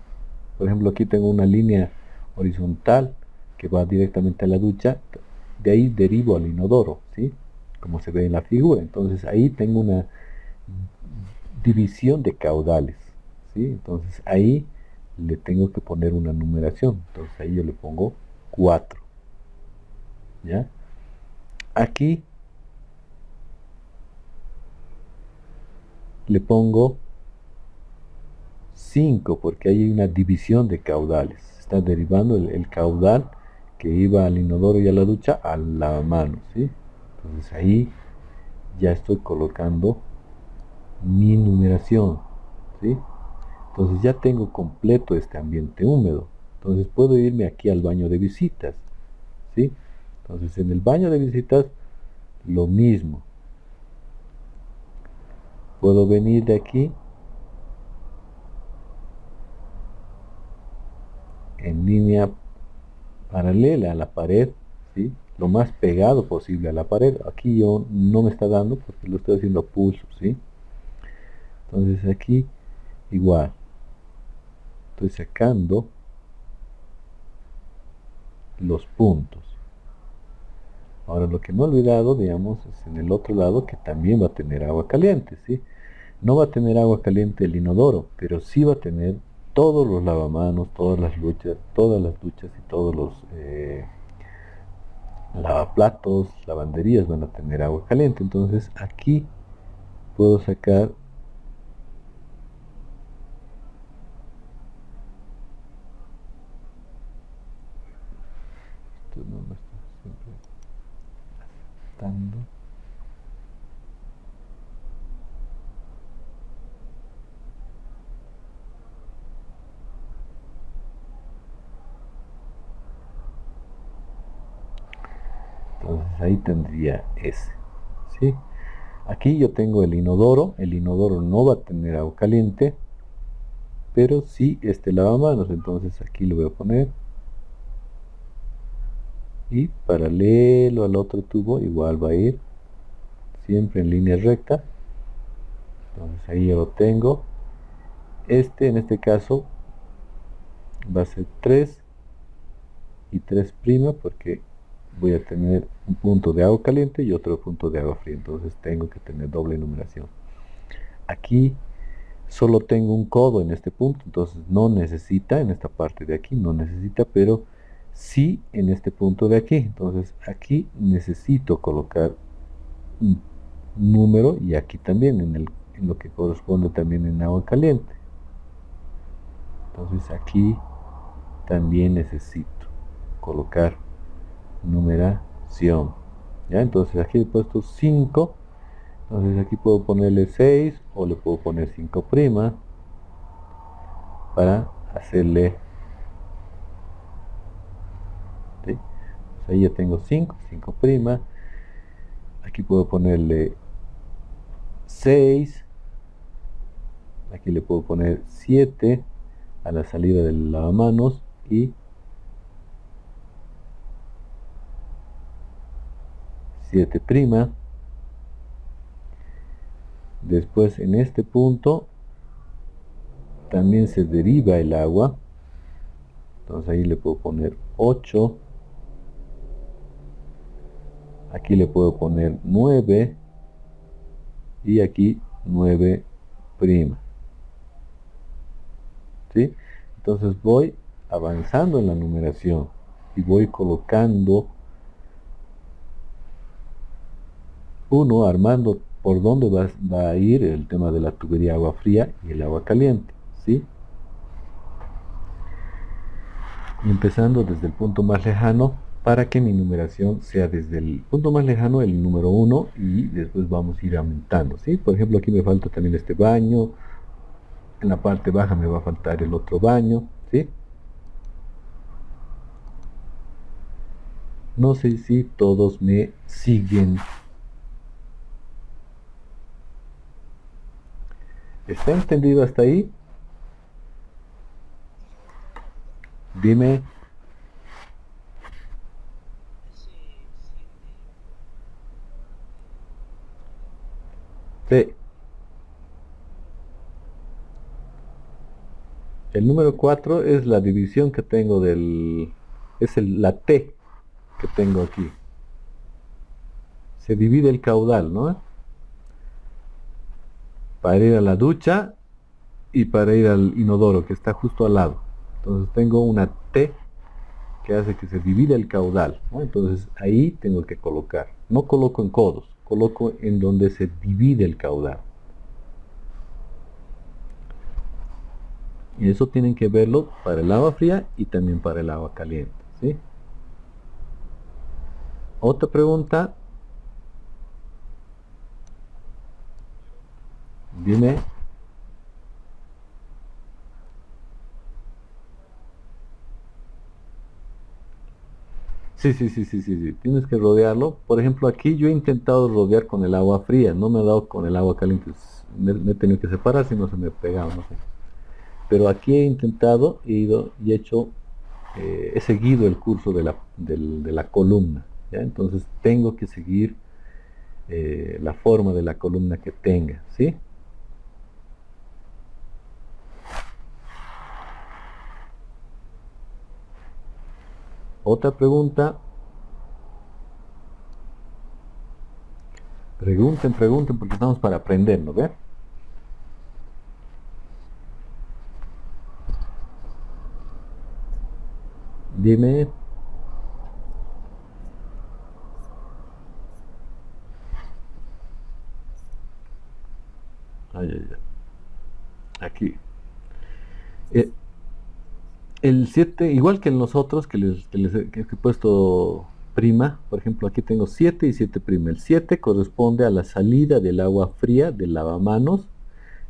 Por ejemplo, aquí tengo una línea horizontal que va directamente a la ducha, de ahí derivo al inodoro, ¿sí? Como se ve en la figura. Entonces ahí tengo una división de caudales, ¿sí? Entonces ahí le tengo que poner una numeración. Entonces ahí yo le pongo 4, ¿ya? Aquí le pongo 5 porque hay una división de caudales. Está derivando el caudal que iba al inodoro y a la ducha al lavamanos, ¿sí? Entonces ahí ya estoy colocando mi numeración, ¿sí? Entonces ya tengo completo este ambiente húmedo. Entonces puedo irme aquí al baño de visitas, ¿sí? Entonces en el baño de visitas lo mismo. Puedo venir de aquí en línea paralela a la pared, ¿sí? Lo más pegado posible a la pared. Aquí yo no me está dando porque lo estoy haciendo a pulso, ¿sí? Entonces aquí igual. Estoy sacando los puntos. Ahora lo que no he olvidado, digamos, es en el otro lado que también va a tener agua caliente, ¿sí? No va a tener agua caliente el inodoro, pero sí va a tener todos los lavamanos, todas las duchas y todos los lavaplatos, lavanderías van a tener agua caliente. Entonces aquí puedo sacar esto no me está siempre dando. Entonces ahí tendría ese, ¿sí? Aquí yo tengo el inodoro no va a tener agua caliente, pero sí este lavamanos. Entonces aquí lo voy a poner y paralelo al otro tubo igual va a ir siempre en línea recta. Entonces ahí ya lo tengo. Este en este caso va a ser 3 y 3' porque voy a tener un punto de agua caliente y otro punto de agua fría. Entonces tengo que tener doble numeración. Aquí solo tengo un codo en este punto, entonces no necesita, en esta parte de aquí no necesita, pero sí en este punto de aquí. Entonces aquí necesito colocar un número y aquí también en lo que corresponde también en agua caliente. Entonces aquí también necesito colocar numeración, ¿ya? Entonces aquí he puesto 5, entonces aquí puedo ponerle 6 o le puedo poner 5' para hacerle, ¿sí? Pues ahí ya tengo 5, 5', aquí puedo ponerle 6, aquí le puedo poner 7 a la salida del lavamanos y 7'. Después en este punto también se deriva el agua, entonces ahí le puedo poner 8 Aquí le puedo poner 9 y aquí 9 prima. ¿Sí? Entonces voy avanzando en la numeración y voy colocando uno, armando por dónde va a ir el tema de la tubería agua fría y el agua caliente. ¿Sí? Empezando desde el punto más lejano para que mi numeración sea desde el punto más lejano el número 1 y después vamos a ir aumentando, ¿sí? Por ejemplo, aquí me falta también este baño, en la parte baja me va a faltar el otro baño, ¿sí? No sé si todos me siguen. ¿Está entendido hasta ahí? Dime. Sí. El número 4 es la división que tengo del... es la T que tengo aquí. Se divide el caudal, ¿no? Para ir a la ducha y para ir al inodoro que está justo al lado. Entonces tengo una T que hace que se divide el caudal, ¿no? Entonces ahí tengo que colocar. No coloco en codos, coloco en donde se divide el caudal. Y eso tienen que verlo para el agua fría y también para el agua caliente, ¿sí? Otra pregunta, dime. Sí, sí, sí, sí, sí, sí. Tienes que rodearlo. Por ejemplo, aquí yo he intentado rodear con el agua fría, no me ha dado con el agua caliente. Me he tenido que separar si no se me pegaba, no sé. Pero aquí he intentado, he ido y he hecho, he seguido el curso de la columna, ¿ya? Entonces tengo que seguir la forma de la columna que tenga, ¿sí? Otra pregunta, pregunten, pregunten, porque estamos para aprender, ¿no ve? Dime. Ay, ay, ay. Aquí. Eh, el 7 igual que en los otros que he puesto prima, por ejemplo, aquí tengo 7 y 7 prima. El 7 corresponde a la salida del agua fría del lavamanos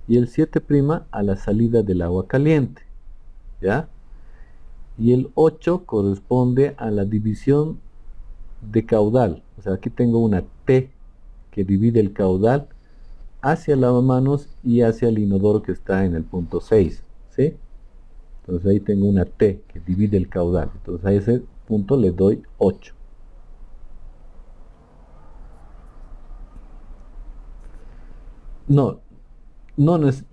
y el 7 prima a la salida del agua caliente, ¿ya? Y el 8 corresponde a la división de caudal. O sea, aquí tengo una T que divide el caudal hacia el lavamanos y hacia el inodoro que está en el punto 6, ¿sí? Entonces ahí tengo una T que divide el caudal. Entonces a ese punto le doy 8. No, no es,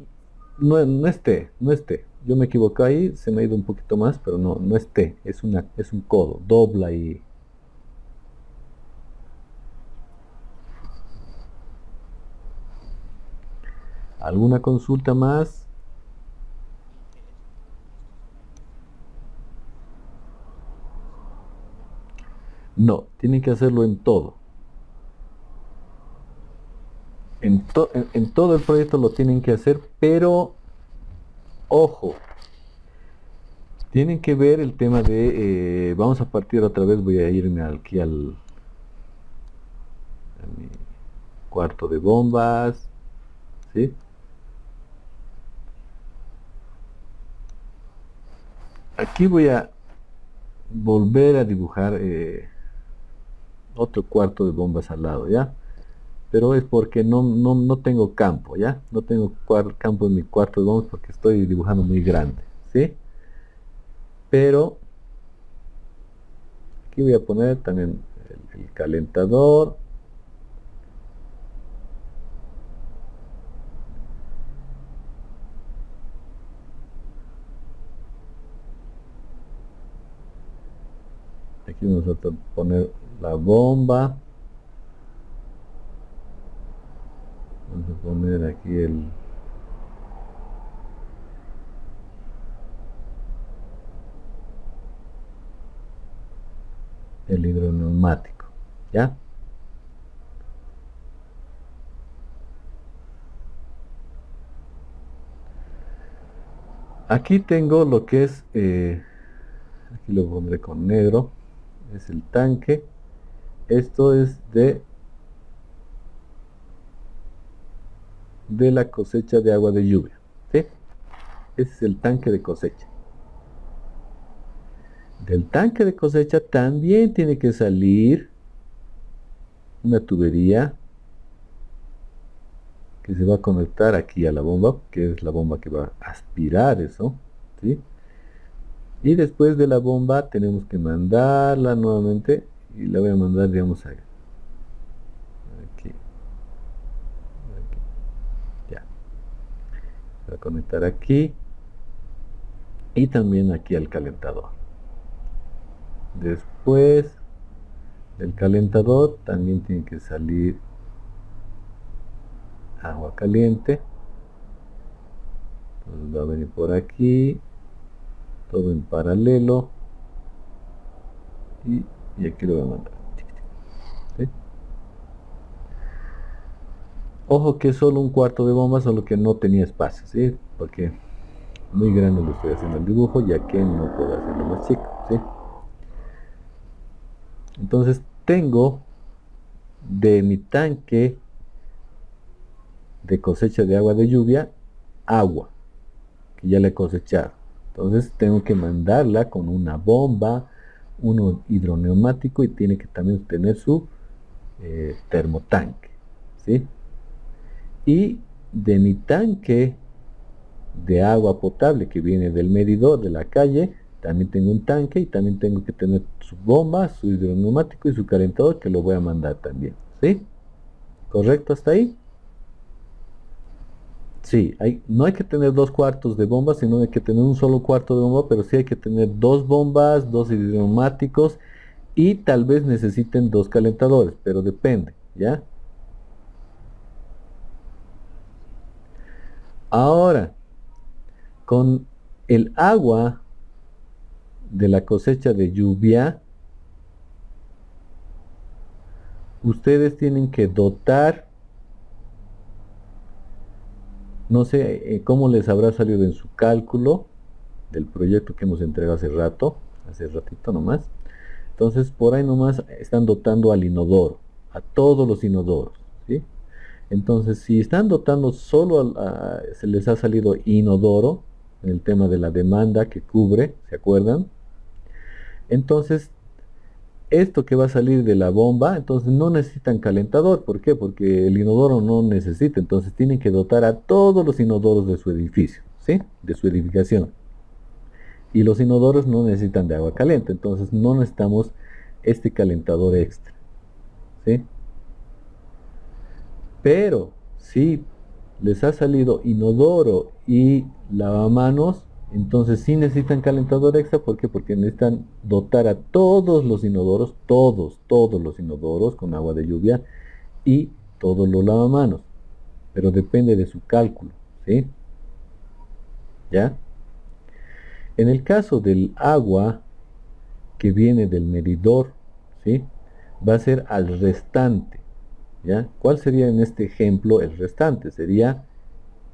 no es T, no es T. Yo me equivoqué ahí, se me ha ido un poquito más, pero no, no es T, es un codo, dobla y... ¿Alguna consulta más? No, tienen que hacerlo en todo. En todo el proyecto lo tienen que hacer, pero ojo, tienen que ver el tema de, vamos a partir otra vez, voy a irme aquí a mi cuarto de bombas, ¿sí? Aquí voy a volver a dibujar otro cuarto de bombas al lado, ¿ya? Pero es porque no tengo campo, ¿ya? No tengo campo en mi cuarto de bombas porque estoy dibujando muy grande, ¿sí? Pero aquí voy a poner también el calentador. Aquí vamos a poner la bomba. aquí el hidroneumático, ¿ya? Aquí tengo lo que es, aquí lo pondré con negro, es el tanque. Esto es de la cosecha de agua de lluvia, ¿sí? Ese es el tanque de cosecha. Del tanque de cosecha también tiene que salir una tubería que se va a conectar aquí a la bomba, que es la bomba que va a aspirar eso, ¿sí? Y después de la bomba tenemos que mandarla nuevamente y la voy a mandar, digamos, aquí, aquí, ya. Se va a conectar aquí y también aquí al calentador. Después del calentador también tiene que salir agua caliente. Entonces va a venir por aquí, todo en paralelo y aquí lo voy a mandar. ¿Sí? Ojo que es solo un cuarto de bomba, solo que no tenía espacio, ¿sí? Porque muy grande lo estoy haciendo el dibujo, ya que no puedo hacerlo más chico, ¿sí? Entonces tengo de mi tanque de cosecha de agua de lluvia, agua, que ya le he cosechado. Entonces tengo que mandarla con una bomba, un hidroneumático y tiene que también tener su termotanque, ¿sí? Y de mi tanque de agua potable que viene del medidor de la calle, también tengo un tanque y también tengo que tener su bomba, su hidroneumático y su calentador que lo voy a mandar también, ¿sí? ¿Correcto hasta ahí? Sí, no hay que tener dos cuartos de bomba, sino hay que tener un solo cuarto de bomba, pero sí hay que tener dos bombas, dos hidroneumáticos y tal vez necesiten dos calentadores, pero depende, ¿ya? Ahora, con el agua de la cosecha de lluvia, ustedes tienen que dotar, no sé cómo les habrá salido en su cálculo del proyecto que hemos entregado hace ratito nomás. Entonces, por ahí nomás están dotando al inodoro, a todos los inodoros, ¿sí? Entonces, si están dotando solo, se les ha salido inodoro, en el tema de la demanda que cubre, ¿se acuerdan? Entonces, esto que va a salir de la bomba, entonces no necesitan calentador. ¿Por qué? Porque el inodoro no necesita. Entonces tienen que dotar a todos los inodoros de su edificio, ¿sí? De su edificación. Y los inodoros no necesitan de agua caliente. Entonces no necesitamos este calentador extra, ¿sí? Pero si les ha salido inodoro y lavamanos, entonces sí necesitan calentador extra. ¿Por qué? Porque necesitan dotar a todos los inodoros, todos los inodoros con agua de lluvia y todos los lavamanos. Pero depende de su cálculo, ¿sí? ¿Ya? En el caso del agua que viene del medidor, ¿sí? Va a ser al restante, ¿ya? ¿Cuál sería en este ejemplo el restante? Sería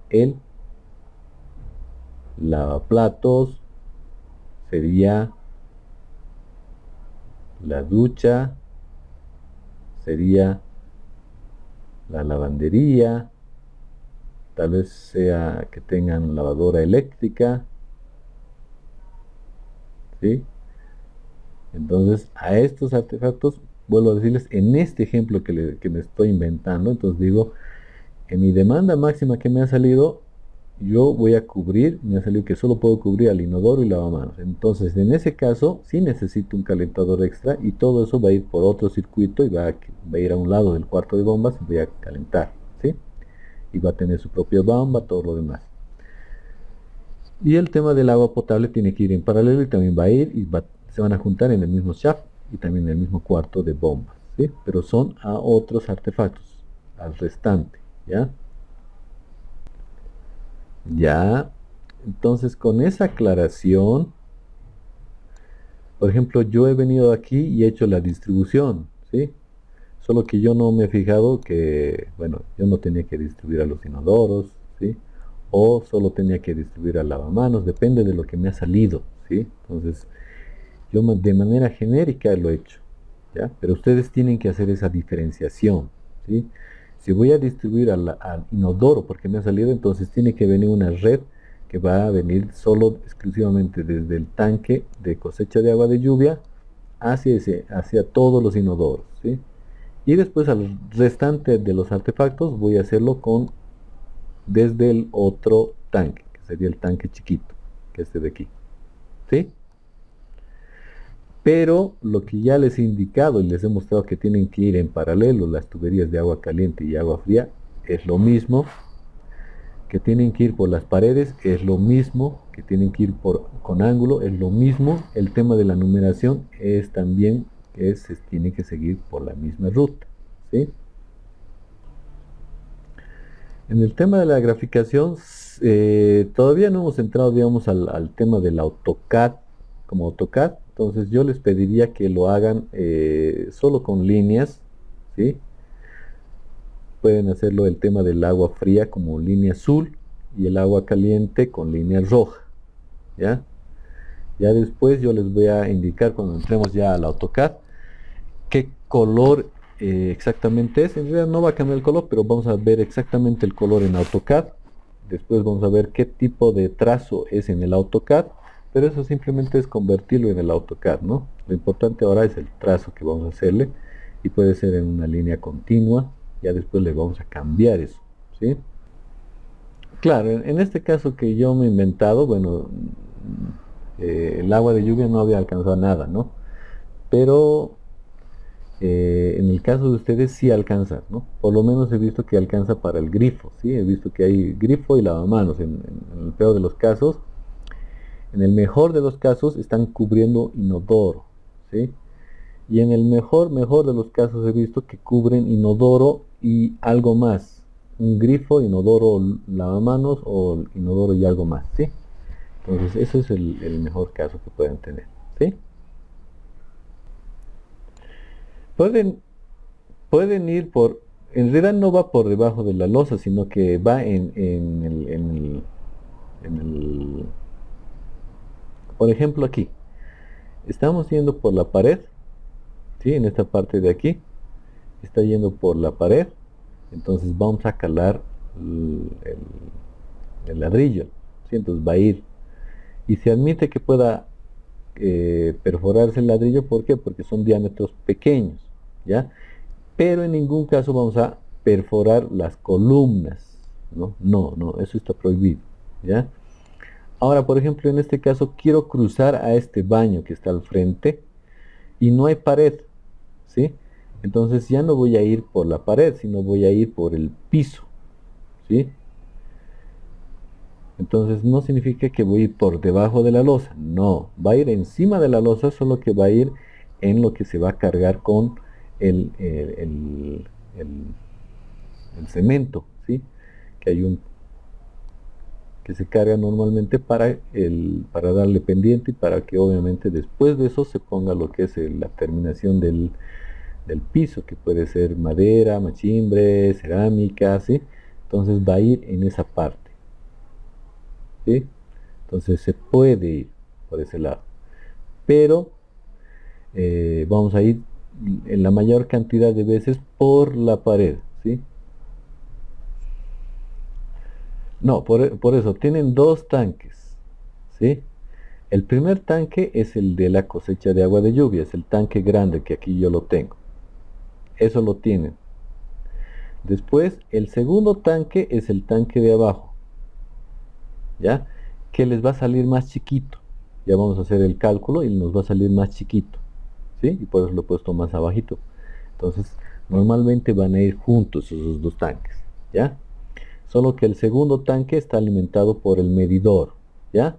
el lavaplatos, sería la ducha, sería la lavandería, tal vez sea que tengan lavadora eléctrica, ¿sí? Entonces, a estos artefactos, vuelvo a decirles, en este ejemplo que me estoy inventando, entonces digo, en mi demanda máxima que me ha salido, yo voy a cubrir, me ha salido que solo puedo cubrir al inodoro y lavamanos. Entonces, en ese caso, sí necesito un calentador extra y todo eso va a ir por otro circuito y va a ir a un lado del cuarto de bombas y voy a calentar, ¿sí? Y va a tener su propia bomba, todo lo demás. Y el tema del agua potable tiene que ir en paralelo y también va a ir y se van a juntar en el mismo shaft y también en el mismo cuarto de bombas, ¿sí? Pero son a otros artefactos, al restante, ¿ya? Ya, entonces con esa aclaración, por ejemplo, yo he venido aquí y he hecho la distribución, ¿sí? Solo que yo no me he fijado que, bueno, yo no tenía que distribuir a los inodoros, ¿sí? O solo tenía que distribuir al lavamanos, depende de lo que me ha salido, ¿sí? Entonces, yo de manera genérica lo he hecho, ¿ya? Pero ustedes tienen que hacer esa diferenciación, ¿sí? Si voy a distribuir al inodoro porque me ha salido, entonces tiene que venir una red que va a venir solo exclusivamente desde el tanque de cosecha de agua de lluvia hacia todos los inodoros, ¿sí? Y después al restante de los artefactos voy a hacerlo desde el otro tanque, que sería el tanque chiquito, que es este de aquí, ¿sí? Pero lo que ya les he indicado y les he mostrado que tienen que ir en paralelo las tuberías de agua caliente y agua fría, es lo mismo, que tienen que ir por las paredes, es lo mismo, que tienen que ir con ángulo, es lo mismo. El tema de la numeración es también que se tiene que seguir por la misma ruta, ¿sí? En el tema de la graficación, todavía no hemos entrado, digamos, al tema del AutoCAD como AutoCAD. Entonces yo les pediría que lo hagan solo con líneas, ¿sí? Pueden hacerlo el tema del agua fría como línea azul y el agua caliente con línea roja, ¿ya? Ya después yo les voy a indicar cuando entremos ya al AutoCAD qué color exactamente es. En realidad no va a cambiar el color, pero vamos a ver exactamente el color en AutoCAD. Después vamos a ver qué tipo de trazo es en el AutoCAD, pero eso simplemente es convertirlo en el AutoCAD, ¿no? Lo importante ahora es el trazo que vamos a hacerle y puede ser en una línea continua. Ya después le vamos a cambiar eso, ¿sí? Claro, en este caso que yo me he inventado, bueno, el agua de lluvia no había alcanzado nada, ¿no? Pero en el caso de ustedes sí alcanza, ¿no? Por lo menos he visto que alcanza para el grifo, ¿sí? He visto que hay grifo y lavamanos en el peor de los casos. En el mejor de los casos están cubriendo inodoro, ¿sí? Y en el mejor de los casos he visto que cubren inodoro y algo más. Un grifo, inodoro, lavamanos o inodoro y algo más, ¿sí? Entonces ese es el mejor caso que pueden tener, ¿sí? Pueden, pueden ir en realidad no va por debajo de la losa, sino que va en el, por ejemplo aquí, estamos yendo por la pared, ¿sí? En esta parte de aquí, está yendo por la pared, entonces vamos a calar el ladrillo, ¿sí? Entonces va a ir, y se admite que pueda perforarse el ladrillo, ¿por qué? Porque son diámetros pequeños, ¿ya? Pero en ningún caso vamos a perforar las columnas, ¿no? No, no, eso está prohibido, ¿ya? Ahora, por ejemplo, en este caso quiero cruzar a este baño que está al frente y no hay pared, ¿sí? Entonces ya no voy a ir por la pared, sino voy a ir por el piso, ¿sí? Entonces no significa que voy a ir por debajo de la losa, no, va a ir encima de la losa, solo que va a ir en lo que se va a cargar con el, el, el, el- el cemento, ¿sí? Que hay un que se carga normalmente para darle pendiente y para que obviamente después de eso se ponga lo que es la terminación del piso, que puede ser madera, machimbre, cerámica, ¿sí? Entonces va a ir en esa parte, ¿sí? Entonces se puede ir por ese lado, pero vamos a ir en la mayor cantidad de veces por la pared, ¿sí? No, por eso tienen dos tanques, ¿sí? El primer tanque es el de la cosecha de agua de lluvia, es el tanque grande que aquí yo lo tengo. Eso lo tienen. Después, el segundo tanque es el tanque de abajo, ¿ya? Que les va a salir más chiquito. Ya vamos a hacer el cálculo y nos va a salir más chiquito, ¿sí? Y por eso lo he puesto más abajito. Entonces, normalmente van a ir juntos esos dos tanques, ¿ya? Solo que el segundo tanque está alimentado por el medidor, ¿ya?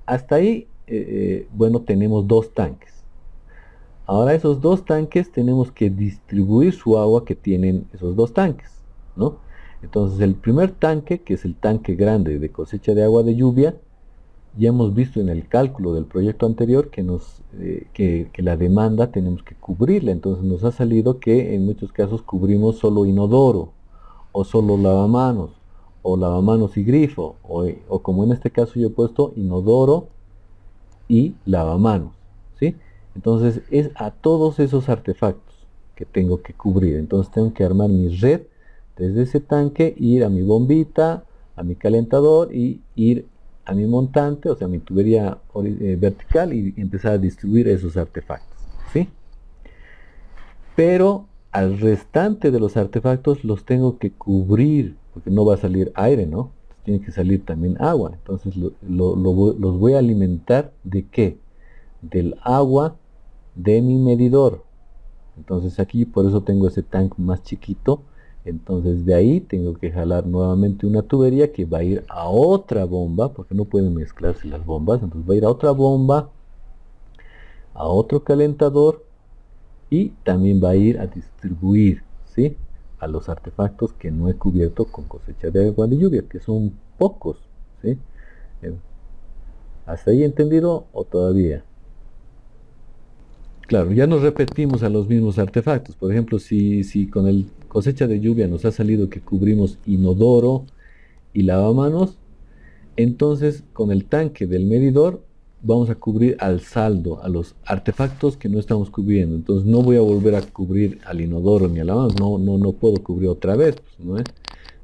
Hasta ahí, bueno, tenemos dos tanques. Ahora esos dos tanques tenemos que distribuir su agua que tienen esos dos tanques, ¿no? Entonces el primer tanque, que es el tanque grande de cosecha de agua de lluvia, ya hemos visto en el cálculo del proyecto anterior que la demanda tenemos que cubrirla. Entonces nos ha salido que en muchos casos cubrimos solo inodoro, o solo lavamanos, o lavamanos y grifo, o como en este caso yo he puesto inodoro y lavamanos, ¿sí? Entonces es a todos esos artefactos que tengo que cubrir. Entonces tengo que armar mi red desde ese tanque, ir a mi bombita, a mi calentador y ir a mi montante, o sea, mi tubería vertical, y empezar a distribuir esos artefactos, ¿sí? Pero al restante de los artefactos los tengo que cubrir, porque no va a salir aire, ¿no? Tiene que salir también agua. Entonces los voy a alimentar ¿de qué? Del agua de mi medidor. Entonces aquí por eso tengo ese tanque más chiquito. Entonces de ahí tengo que jalar nuevamente una tubería que va a ir a otra bomba, porque no pueden mezclarse las bombas. Entonces va a ir a otra bomba, a otro calentador, y también va a ir a distribuir, ¿sí?, a los artefactos que no he cubierto con cosecha de agua de lluvia, que son pocos, ¿sí? ¿Hasta ahí entendido o todavía? Claro, ya nos repetimos a los mismos artefactos. Por ejemplo, si con el cosecha de lluvia nos ha salido que cubrimos inodoro y lavamanos, entonces con el tanque del medidor vamos a cubrir al saldo, a los artefactos que no estamos cubriendo. Entonces no voy a volver a cubrir al inodoro ni al lavamanos, no puedo cubrir otra vez, pues, ¿no es?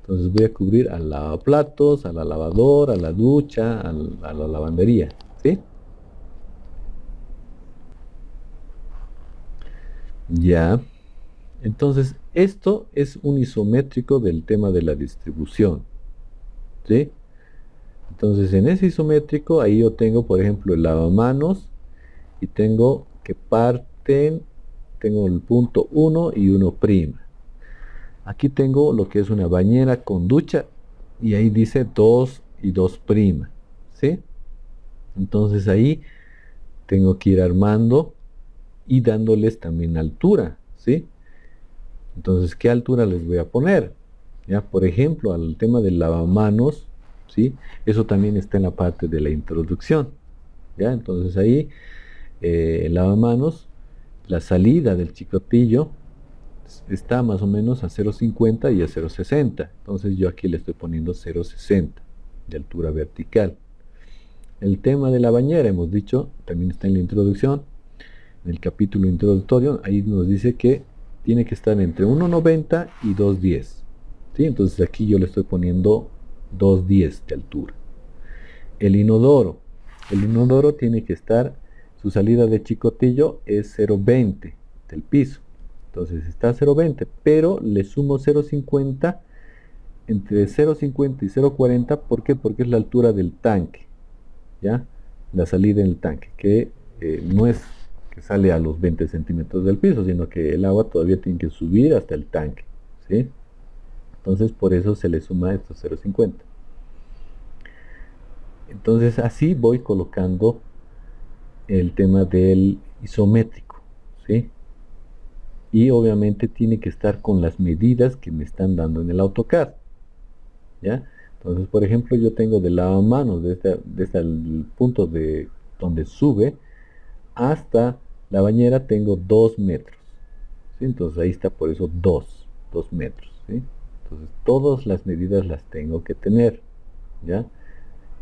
Entonces voy a cubrir al lavaplatos, a la lavadora, a la ducha, a la lavandería, ¿sí? Ya. Entonces, esto es un isométrico del tema de la distribución, ¿sí? Entonces, en ese isométrico, ahí yo tengo, por ejemplo, el lavamanos, y tengo que parten, tengo el punto 1 y 1'. Aquí tengo lo que es una bañera con ducha, y ahí dice 2 y 2', ¿sí? Entonces ahí tengo que ir armando y dándoles también altura, ¿sí? Entonces, ¿qué altura les voy a poner? Ya, por ejemplo, al tema del lavamanos, ¿sí? Eso también está en la parte de la introducción, ¿ya? Entonces ahí, el lavamanos, la salida del chicotillo está más o menos a 0,50 y a 0,60. Entonces yo aquí le estoy poniendo 0,60 de altura vertical. El tema de la bañera, hemos dicho, también está en la introducción, en el capítulo introductorio. Ahí nos dice que tiene que estar entre 1,90 y 2,10, ¿sí? Entonces aquí yo le estoy poniendo 2,10 de altura. El inodoro tiene que estar, su salida de chicotillo es 0,20 del piso. Entonces está a 0,20, pero le sumo 0,50, entre 0,50 y 0,40. ¿Por qué? Porque es la altura del tanque, ¿ya? La salida del tanque, que no es que sale a los 20 centímetros del piso, sino que el agua todavía tiene que subir hasta el tanque, ¿sí? Entonces por eso se le suma estos 0,50. Entonces así voy colocando el tema del isométrico, ¿sí? Y obviamente tiene que estar con las medidas que me están dando en el AutoCAD, ¿ya? Entonces, por ejemplo, yo tengo de lavamanos desde el punto de donde sube hasta la bañera, tengo 2 metros, ¿sí? Entonces ahí está, por eso 2 metros, ¿sí? Entonces todas las medidas las tengo que tener, ¿ya?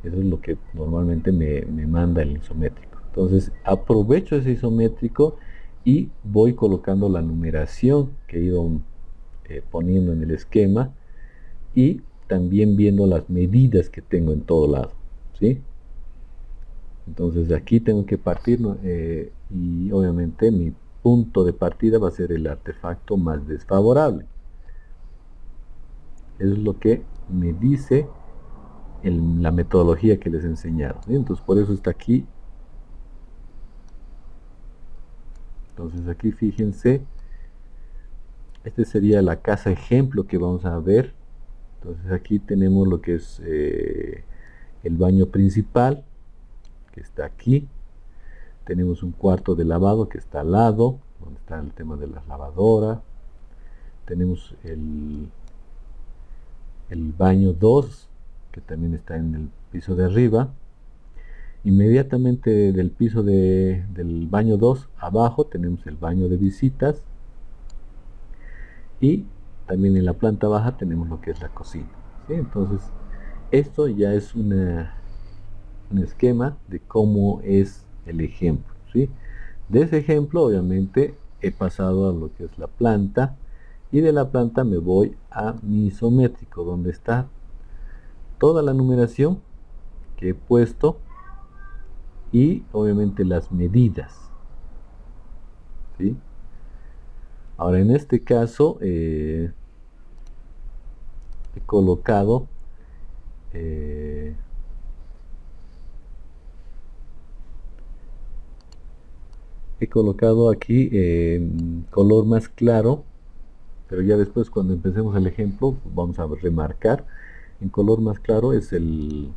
Eso es lo que normalmente me manda el isométrico. Entonces aprovecho ese isométrico y voy colocando la numeración que he ido poniendo en el esquema, y también viendo las medidas que tengo en todo lado, ¿sí? Entonces de aquí tengo que partir, ¿no? Y obviamente mi punto de partida va a ser el artefacto más desfavorable. Eso es lo que me dice la metodología que les he enseñado, ¿sí? Entonces por eso está aquí. Entonces aquí fíjense, esta sería la casa ejemplo que vamos a ver. Entonces aquí tenemos lo que es el baño principal, que está aquí. Tenemos un cuarto de lavado que está al lado, donde está el tema de las lavadoras. Tenemos el baño 2, que también está en el piso de arriba. Inmediatamente del piso del baño 2 abajo tenemos el baño de visitas, y también en la planta baja tenemos lo que es la cocina, ¿sí? Entonces esto ya es un esquema de cómo es el ejemplo, ¿sí? De ese ejemplo obviamente he pasado a lo que es la planta, y de la planta me voy a mi isométrico, donde está toda la numeración que he puesto y obviamente las medidas, ¿sí? Ahora en este caso he colocado eh, aquí en color más claro, pero ya después cuando empecemos el ejemplo vamos a remarcar. En color más claro es el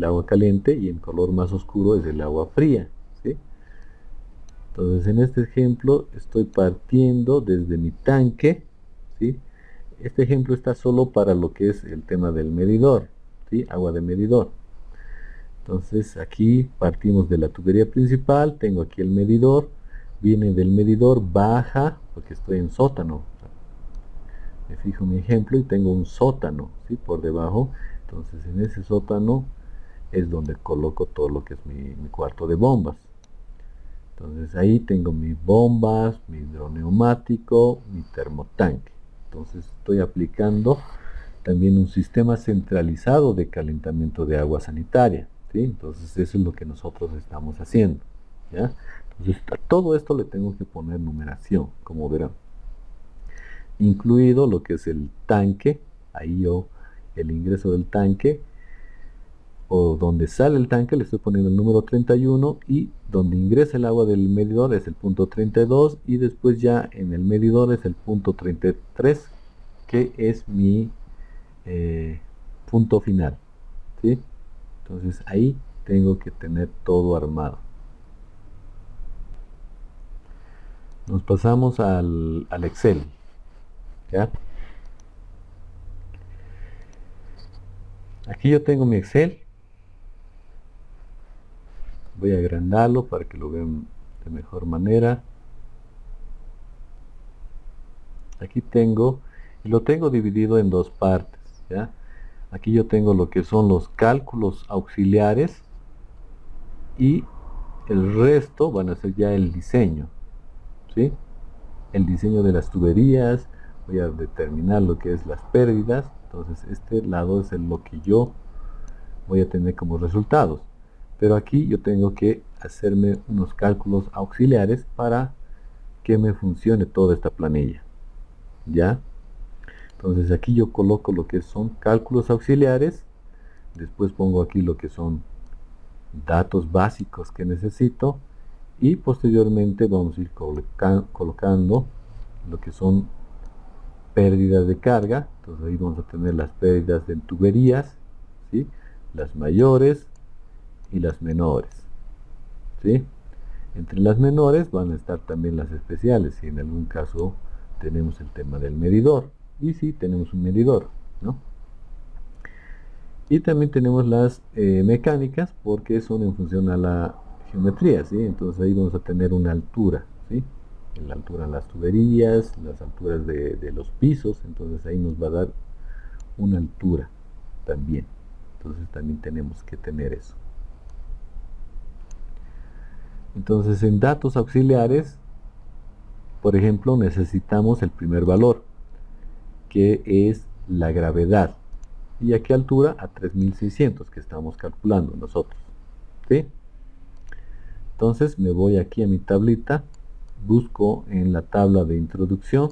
agua caliente, y en color más oscuro es el agua fría, ¿sí? Entonces en este ejemplo estoy partiendo desde mi tanque, ¿sí? Este ejemplo está solo para lo que es el tema del medidor, ¿sí? Agua de medidor. Entonces aquí partimos de la tubería principal, tengo aquí el medidor, viene del medidor, baja, porque estoy en sótano. Me fijo mi ejemplo y tengo un sótano, ¿sí? Por debajo. Entonces en ese sótano es donde coloco todo lo que es mi cuarto de bombas. Entonces ahí tengo mis bombas, mi hidroneumático, mi termotanque. Entonces estoy aplicando también un sistema centralizado de calentamiento de agua sanitaria, ¿sí? Entonces eso es lo que nosotros estamos haciendo, ¿ya? Entonces a todo esto le tengo que poner numeración, como verán, incluido lo que es el tanque. Ahí yo el ingreso del tanque, o donde sale el tanque, le estoy poniendo el número 31, y donde ingresa el agua del medidor es el punto 32, y después ya en el medidor es el punto 33, que es mi punto final, ¿sí? Entonces ahí tengo que tener todo armado. Nos pasamos al Excel, ¿ya? Aquí yo tengo mi Excel. Voy a agrandarlo para que lo vean de mejor manera. Aquí tengo, y lo tengo dividido en dos partes, ¿ya? Aquí yo tengo lo que son los cálculos auxiliares, y el resto van a ser ya el diseño, ¿sí? El diseño de las tuberías. Voy a determinar lo que es las pérdidas. Entonces este lado es lo que yo voy a tener como resultados, pero aquí yo tengo que hacerme unos cálculos auxiliares para que me funcione toda esta planilla, ¿ya? Entonces aquí yo coloco lo que son cálculos auxiliares, después pongo aquí lo que son datos básicos que necesito, y posteriormente vamos a ir colocando lo que son pérdidas de carga. Entonces ahí vamos a tener las pérdidas de tuberías, ¿sí? Las mayores y las menores, ¿sí? Entre las menores van a estar también las especiales, si en algún caso tenemos el tema del medidor, y si tenemos un medidor, ¿no? Y también tenemos las mecánicas, porque son en función a la geometría, ¿sí? Entonces ahí vamos a tener una altura, ¿sí? La altura de las tuberías, las alturas de los pisos. Entonces ahí nos va a dar una altura también. Entonces también tenemos que tener eso. Entonces en datos auxiliares, por ejemplo, necesitamos el primer valor, que es la gravedad. ¿Y a qué altura? A 3600, que estamos calculando nosotros, ¿sí? Entonces me voy aquí a mi tablita, busco en la tabla de introducción.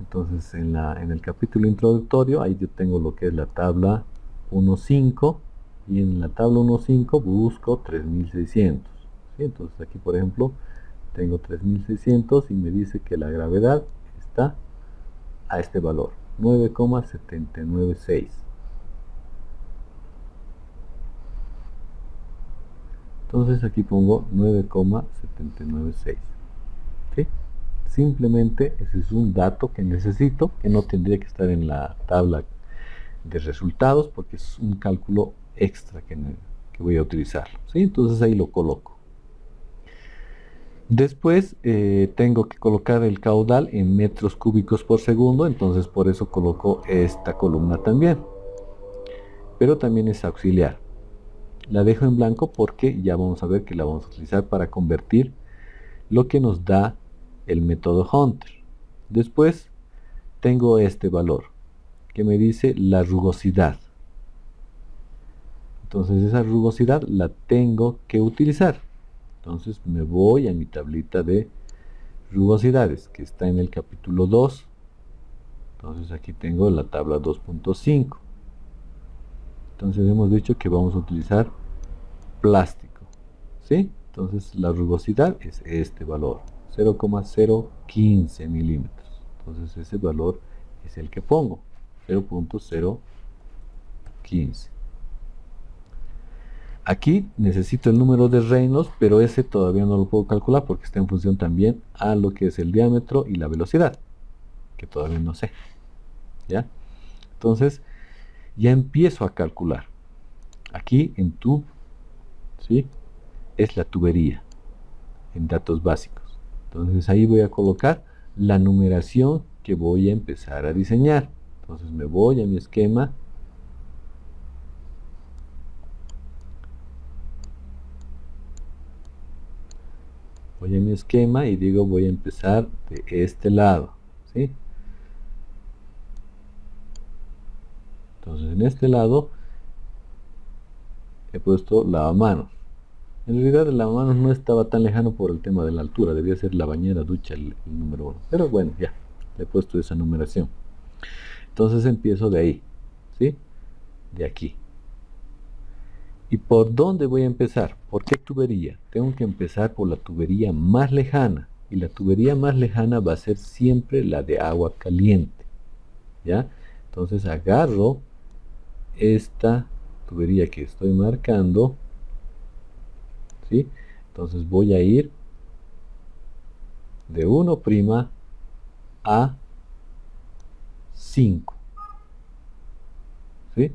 Entonces en el capítulo introductorio, ahí yo tengo lo que es la tabla 1.5, y en la tabla 1.5 busco 3600, ¿sí? Entonces aquí, por ejemplo, tengo 3600 y me dice que la gravedad está a este valor, 9,796. Entonces aquí pongo 9,796, ¿sí? Simplemente ese es un dato que necesito, que no tendría que estar en la tabla de resultados, porque es un cálculo extra que voy a utilizar, ¿sí? Entonces ahí lo coloco. Después tengo que colocar el caudal en metros cúbicos por segundo, entonces por eso coloco esta columna también. Pero también es auxiliar. La dejo en blanco porque ya vamos a ver que la vamos a utilizar para convertir lo que nos da el método Hunter. Después tengo este valor que me dice la rugosidad. Entonces esa rugosidad la tengo que utilizar. Entonces me voy a mi tablita de rugosidades que está en el capítulo 2. Entonces aquí tengo la tabla 2.5. Entonces hemos dicho que vamos a utilizar plástico, ¿sí? Entonces la rugosidad es este valor, 0,015 milímetros. Entonces ese valor es el que pongo, 0.015. Aquí necesito el número de Reynolds, pero ese todavía no lo puedo calcular porque está en función también a lo que es el diámetro y la velocidad, que todavía no sé, ¿ya? Entonces ya empiezo a calcular. Aquí en tube, ¿sí? Es la tubería en datos básicos. Entonces ahí voy a colocar la numeración que voy a empezar a diseñar. Entonces me voy a mi esquema. Voy a mi esquema y digo voy a empezar de este lado, ¿sí? Entonces en este lado he puesto lavamanos. En realidad el lavamanos no estaba tan lejano por el tema de la altura, debía ser la bañera ducha el número 1. Pero bueno, ya, le he puesto esa numeración. Entonces empiezo de ahí, ¿sí? De aquí. ¿Y por dónde voy a empezar? ¿Por qué tubería? Tengo que empezar por la tubería más lejana. Y la tubería más lejana va a ser siempre la de agua caliente, ¿ya? Entonces agarro esta tubería que estoy marcando, ¿sí? Entonces voy a ir de 1' a 5, ¿sí?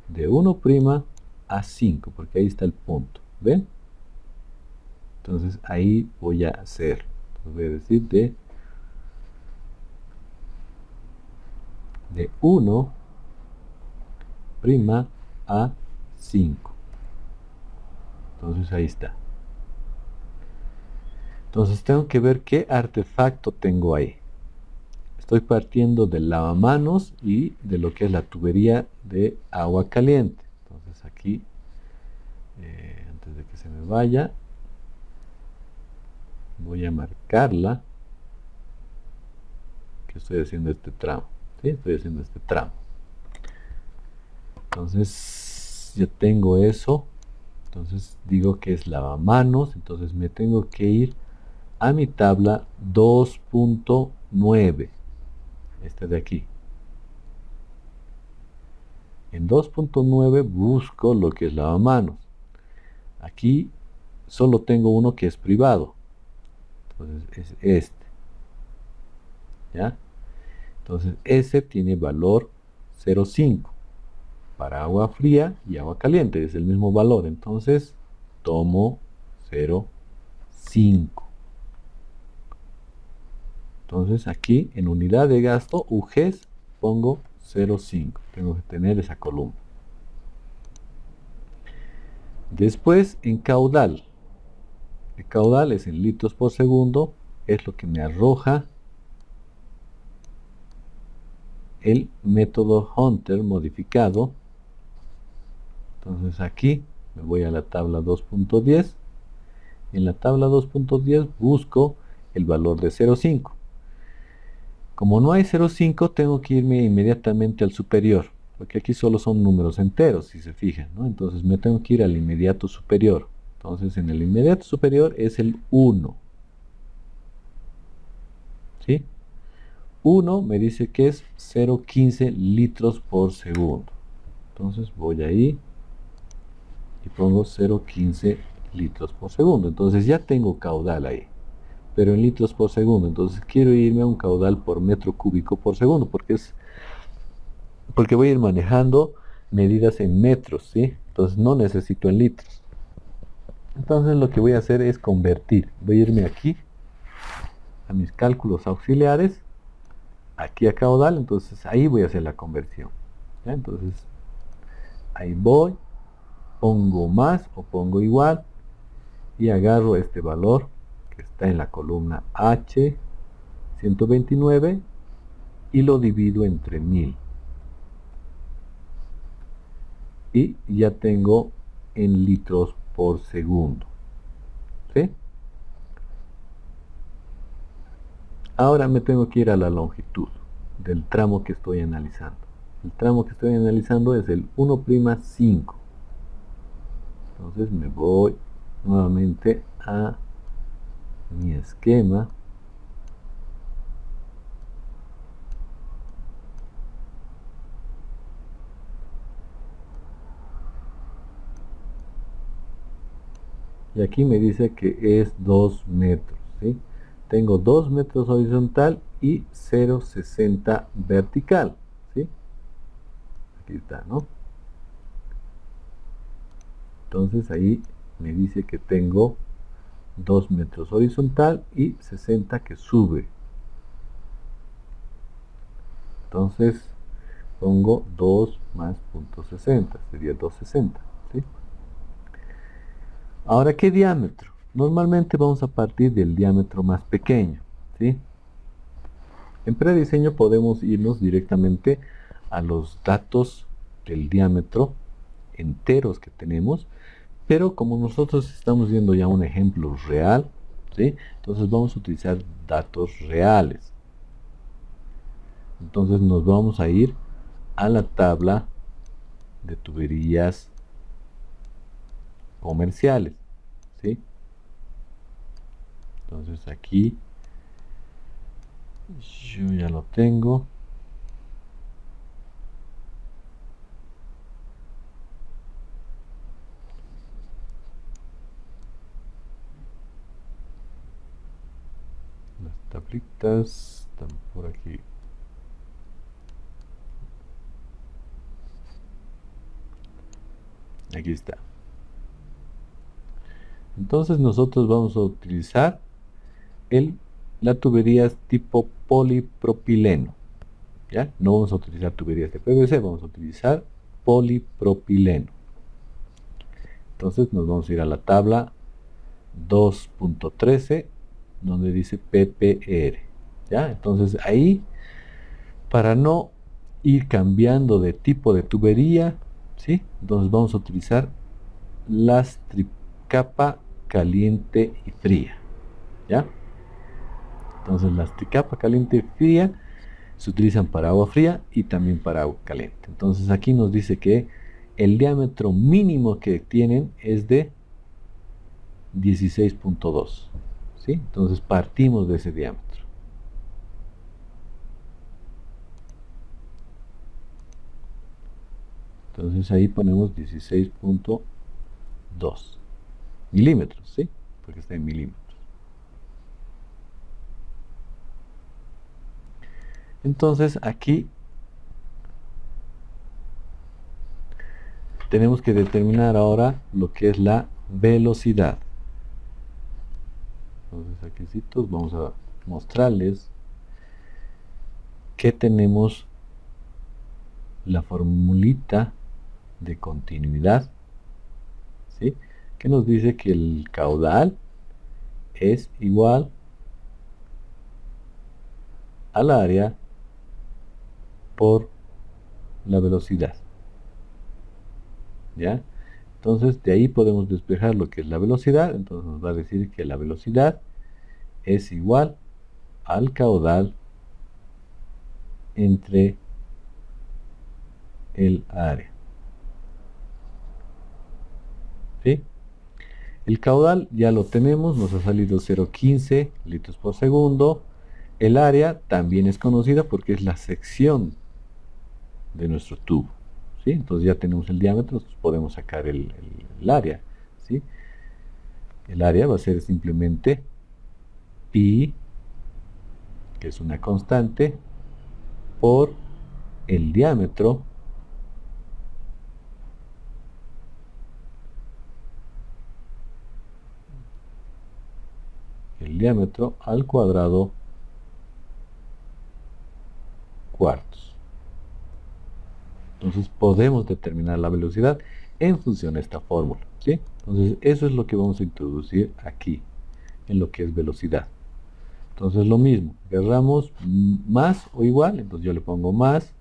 De 1' a 5, porque ahí está el punto, ¿ven? Entonces ahí voy a hacer, voy a decir de 1' a 5. Entonces ahí está. Entonces tengo que ver qué artefacto tengo ahí. Estoy partiendo del lavamanos y de lo que es la tubería de agua caliente. Entonces aquí, antes de que se me vaya, voy a marcarla que estoy haciendo este tramo, ¿sí? Estoy haciendo este tramo. Entonces ya tengo eso. Entonces digo que es lavamanos. Entonces me tengo que ir a mi tabla 2.9, esta de aquí. En 2.9 busco lo que es lavamanos. Aquí solo tengo uno que es privado. Entonces es este, ¿ya? Entonces ese tiene valor 0,5 para agua fría y agua caliente, es el mismo valor. Entonces tomo 0,5. Entonces aquí en unidad de gasto UGES pongo 0,5. Tengo que tener esa columna. Después en caudal. El caudal es en litros por segundo. Es lo que me arroja el método Hunter modificado. Entonces aquí me voy a la tabla 2.10. En la tabla 2.10 busco el valor de 0,5. Como no hay 0,5 tengo que irme inmediatamente al superior, porque aquí solo son números enteros, si se fijan, ¿no? Entonces me tengo que ir al inmediato superior. Entonces en el inmediato superior es el 1. ¿Sí? 1 me dice que es 0,15 litros por segundo. Entonces voy ahí y pongo 0,15 litros por segundo. Entonces ya tengo caudal ahí. pero en litros por segundo. Entonces quiero irme a un caudal por metro cúbico por segundo, porque voy a ir manejando medidas en metros, ¿sí? Entonces no necesito en litros. Entonces lo que voy a hacer es convertir. Voy a irme aquí a mis cálculos auxiliares, aquí a caudal, entonces ahí voy a hacer la conversión. ¿Ya? Entonces ahí voy, pongo más o pongo igual y agarro este valor que está en la columna H 129 y lo divido entre 1000 y ya tengo en litros por segundo, ¿sí? Ahora me tengo que ir a la longitud del tramo que estoy analizando. El tramo que estoy analizando es el 1'5. Entonces me voy nuevamente a mi esquema. Y aquí me dice que es 2 metros, ¿sí? Tengo 2 metros horizontal y 0,60 vertical, ¿sí? Aquí está, ¿no? Entonces ahí me dice que tengo 2 metros horizontal y 60 que sube. Entonces pongo 2 más punto 60, sería 260, ¿sí? Ahora, ¿qué diámetro? Normalmente vamos a partir del diámetro más pequeño, ¿sí? En prediseño podemos irnos directamente a los datos del diámetro enteros que tenemos, pero como nosotros estamos viendo ya un ejemplo real, ¿sí? Entonces vamos a utilizar datos reales. Entonces nos vamos a ir a la tabla de tuberías comerciales, ¿sí? Entonces aquí yo ya lo tengo. Las tablitas están por aquí. Aquí está. Entonces nosotros vamos a utilizar la tubería tipo polipropileno. ¿Ya? No vamos a utilizar tuberías de PVC, vamos a utilizar polipropileno. Entonces nos vamos a ir a la tabla 2.13 donde dice PPR. ¿Ya? Entonces ahí, para no ir cambiando de tipo de tubería, ¿sí? Entonces vamos a utilizar las tricapa caliente y fría. ¿Ya? Entonces las tricapa caliente y fría se utilizan para agua fría y también para agua caliente. Entonces aquí nos dice que el diámetro mínimo que tienen es de 16.2, ¿sí? Entonces partimos de ese diámetro. Entonces ahí ponemos 16.2 milímetros, ¿sí? Porque está en milímetros. Entonces aquí tenemos que determinar ahora lo que es la velocidad. Entonces aquí vamos a mostrarles que tenemos la formulita de continuidad, ¿sí? Que nos dice que el caudal es igual al área por la velocidad. ¿Ya? Entonces de ahí podemos despejar lo que es la velocidad. Entonces nos va a decir que la velocidad es igual al caudal entre el área. ¿Sí? El caudal ya lo tenemos, nos ha salido 0,15 litros por segundo. El área también es conocida porque es la sección de nuestro tubo, ¿sí? Entonces ya tenemos el diámetro, podemos sacar el área, ¿sí? El área va a ser simplemente pi, que es una constante, por el diámetro al cuadrado cuartos. Entonces podemos determinar la velocidad en función de esta fórmula, ¿sí? Entonces eso es lo que vamos a introducir aquí, en lo que es velocidad. Entonces lo mismo, agarramos más o igual, entonces yo le pongo más,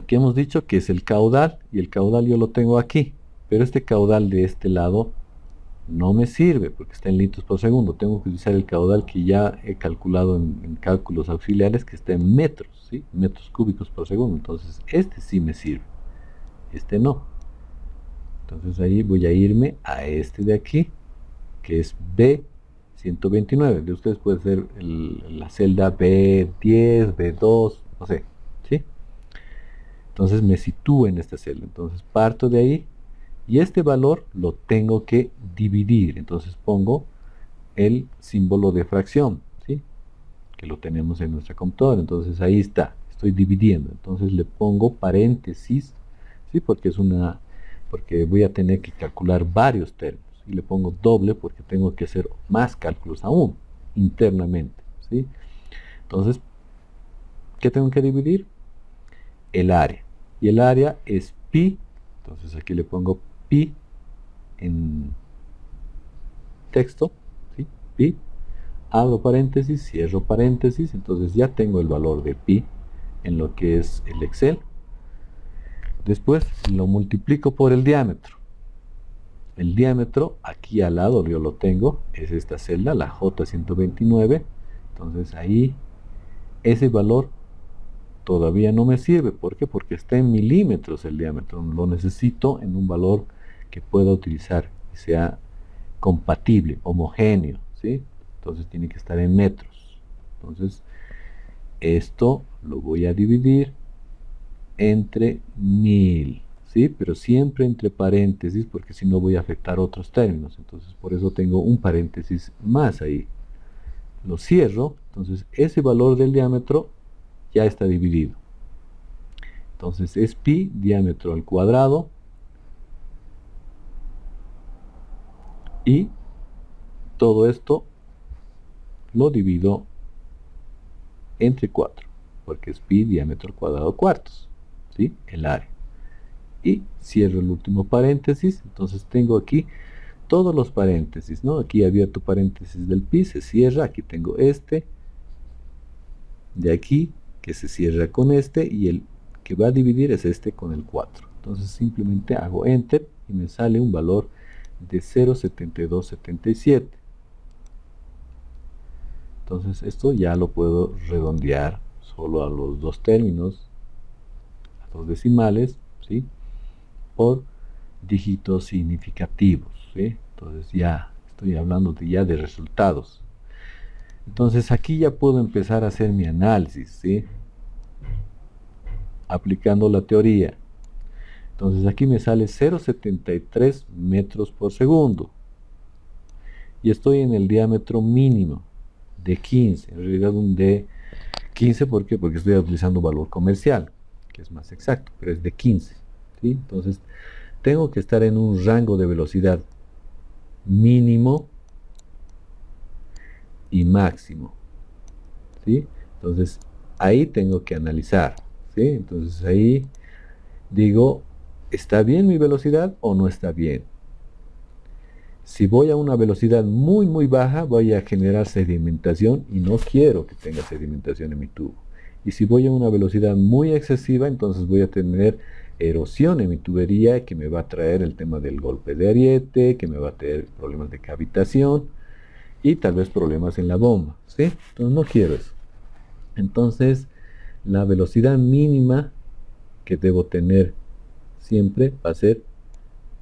que hemos dicho que es el caudal, y el caudal yo lo tengo aquí, pero este caudal de este lado no me sirve porque está en litros por segundo. Tengo que utilizar el caudal que ya he calculado en cálculos auxiliares, que está en metros, ¿sí? Metros cúbicos por segundo. Entonces este sí me sirve, este no. Entonces ahí voy a irme a este de aquí, que es B129. De ustedes puede ser la celda B10, B2, no sé, ¿sí? Entonces me sitúo en esta celda. Entonces parto de ahí y este valor lo tengo que dividir. Entonces pongo el símbolo de fracción, ¿sí? Que lo tenemos en nuestra computadora. Entonces ahí está, estoy dividiendo. Entonces le pongo paréntesis, ¿sí? Porque voy a tener que calcular varios términos. Y le pongo doble porque tengo que hacer más cálculos aún internamente, ¿sí? Entonces, ¿qué tengo que dividir? El área. Y el área es pi. Entonces aquí le pongo pi en texto, ¿sí? Pi, abro paréntesis, cierro paréntesis, entonces ya tengo el valor de pi en lo que es el Excel. Después lo multiplico por el diámetro. El diámetro aquí al lado yo lo tengo, es esta celda, la J129. Entonces ahí ese valor todavía no me sirve. ¿Por qué? Porque está en milímetros el diámetro. Lo necesito en un valor que pueda utilizar y sea compatible, homogéneo, ¿sí? Entonces tiene que estar en metros. Entonces esto lo voy a dividir entre 1000, ¿sí? Pero siempre entre paréntesis porque si no voy a afectar otros términos. Entonces por eso tengo un paréntesis más ahí. Lo cierro. Entonces ese valor del diámetro ya está dividido. Entonces es pi diámetro al cuadrado y todo esto lo divido entre 4 porque es pi diámetro al cuadrado cuartos, ¿sí? El área. Y cierro el último paréntesis. Entonces tengo aquí todos los paréntesis, ¿no? Aquí abierto paréntesis del pi, se cierra. Aquí tengo este de aquí que se cierra con este y el que va a dividir es este con el 4. Entonces simplemente hago enter y me sale un valor de 0.7277. Entonces esto ya lo puedo redondear solo a los dos términos, a dos decimales, ¿sí? Por dígitos significativos, ¿sí? Entonces ya estoy hablando de resultados. Entonces aquí ya puedo empezar a hacer mi análisis, ¿sí? Aplicando la teoría. Entonces aquí me sale 0.73 metros por segundo. Y estoy en el diámetro mínimo de 15. En realidad un de 15, ¿por qué? Porque estoy utilizando valor comercial, que es más exacto, pero es de 15, ¿sí? Entonces tengo que estar en un rango de velocidad mínimo y máximo, ¿sí? Entonces ahí tengo que analizar, ¿sí? Entonces ahí digo, ¿está bien mi velocidad o no está bien? Si voy a una velocidad muy baja, voy a generar sedimentación y no quiero que tenga sedimentación en mi tubo. Y si voy a una velocidad muy excesiva, entonces voy a tener erosión en mi tubería que me va a traer el tema del golpe de ariete, que me va a traer problemas de cavitación y tal vez problemas en la bomba, ¿sí? Entonces no quiero eso. Entonces la velocidad mínima que debo tener siempre va a ser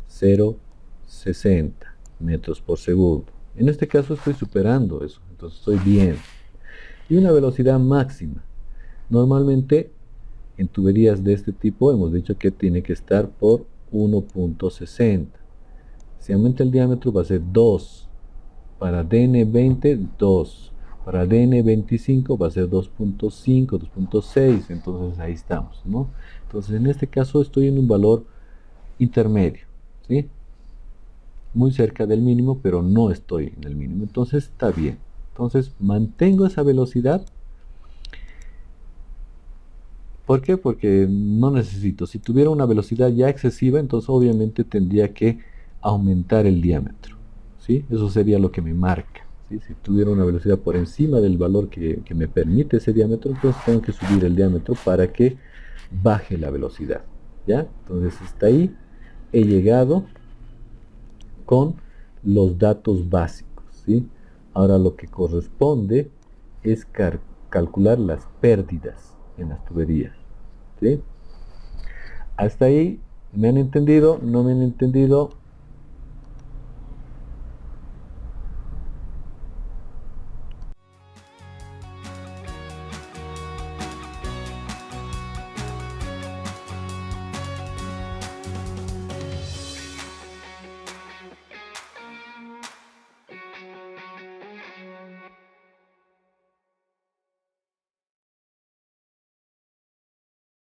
0.60 metros por segundo. En este caso estoy superando eso, entonces estoy bien. Y una velocidad máxima. Normalmente en tuberías de este tipo hemos dicho que tiene que estar por 1.60. Si aumenta el diámetro va a ser 2. Para DN20, 2. Para DN25 va a ser 2.5, 2.6. Entonces ahí estamos, ¿no? Entonces en este caso estoy en un valor intermedio, ¿sí? Muy cerca del mínimo, pero no estoy en el mínimo. Entonces está bien. Entonces mantengo esa velocidad. ¿Por qué? Porque no necesito. Si tuviera una velocidad ya excesiva, entonces obviamente tendría que aumentar el diámetro, ¿sí? Eso sería lo que me marca, ¿sí? Si tuviera una velocidad por encima del valor que me permite ese diámetro, entonces tengo que subir el diámetro para que baje la velocidad, ¿ya? Entonces hasta ahí he llegado con los datos básicos, ¿sí? Ahora lo que corresponde es calcular las pérdidas en las tuberías, ¿sí? Hasta ahí, ¿me han entendido? ¿No me han entendido?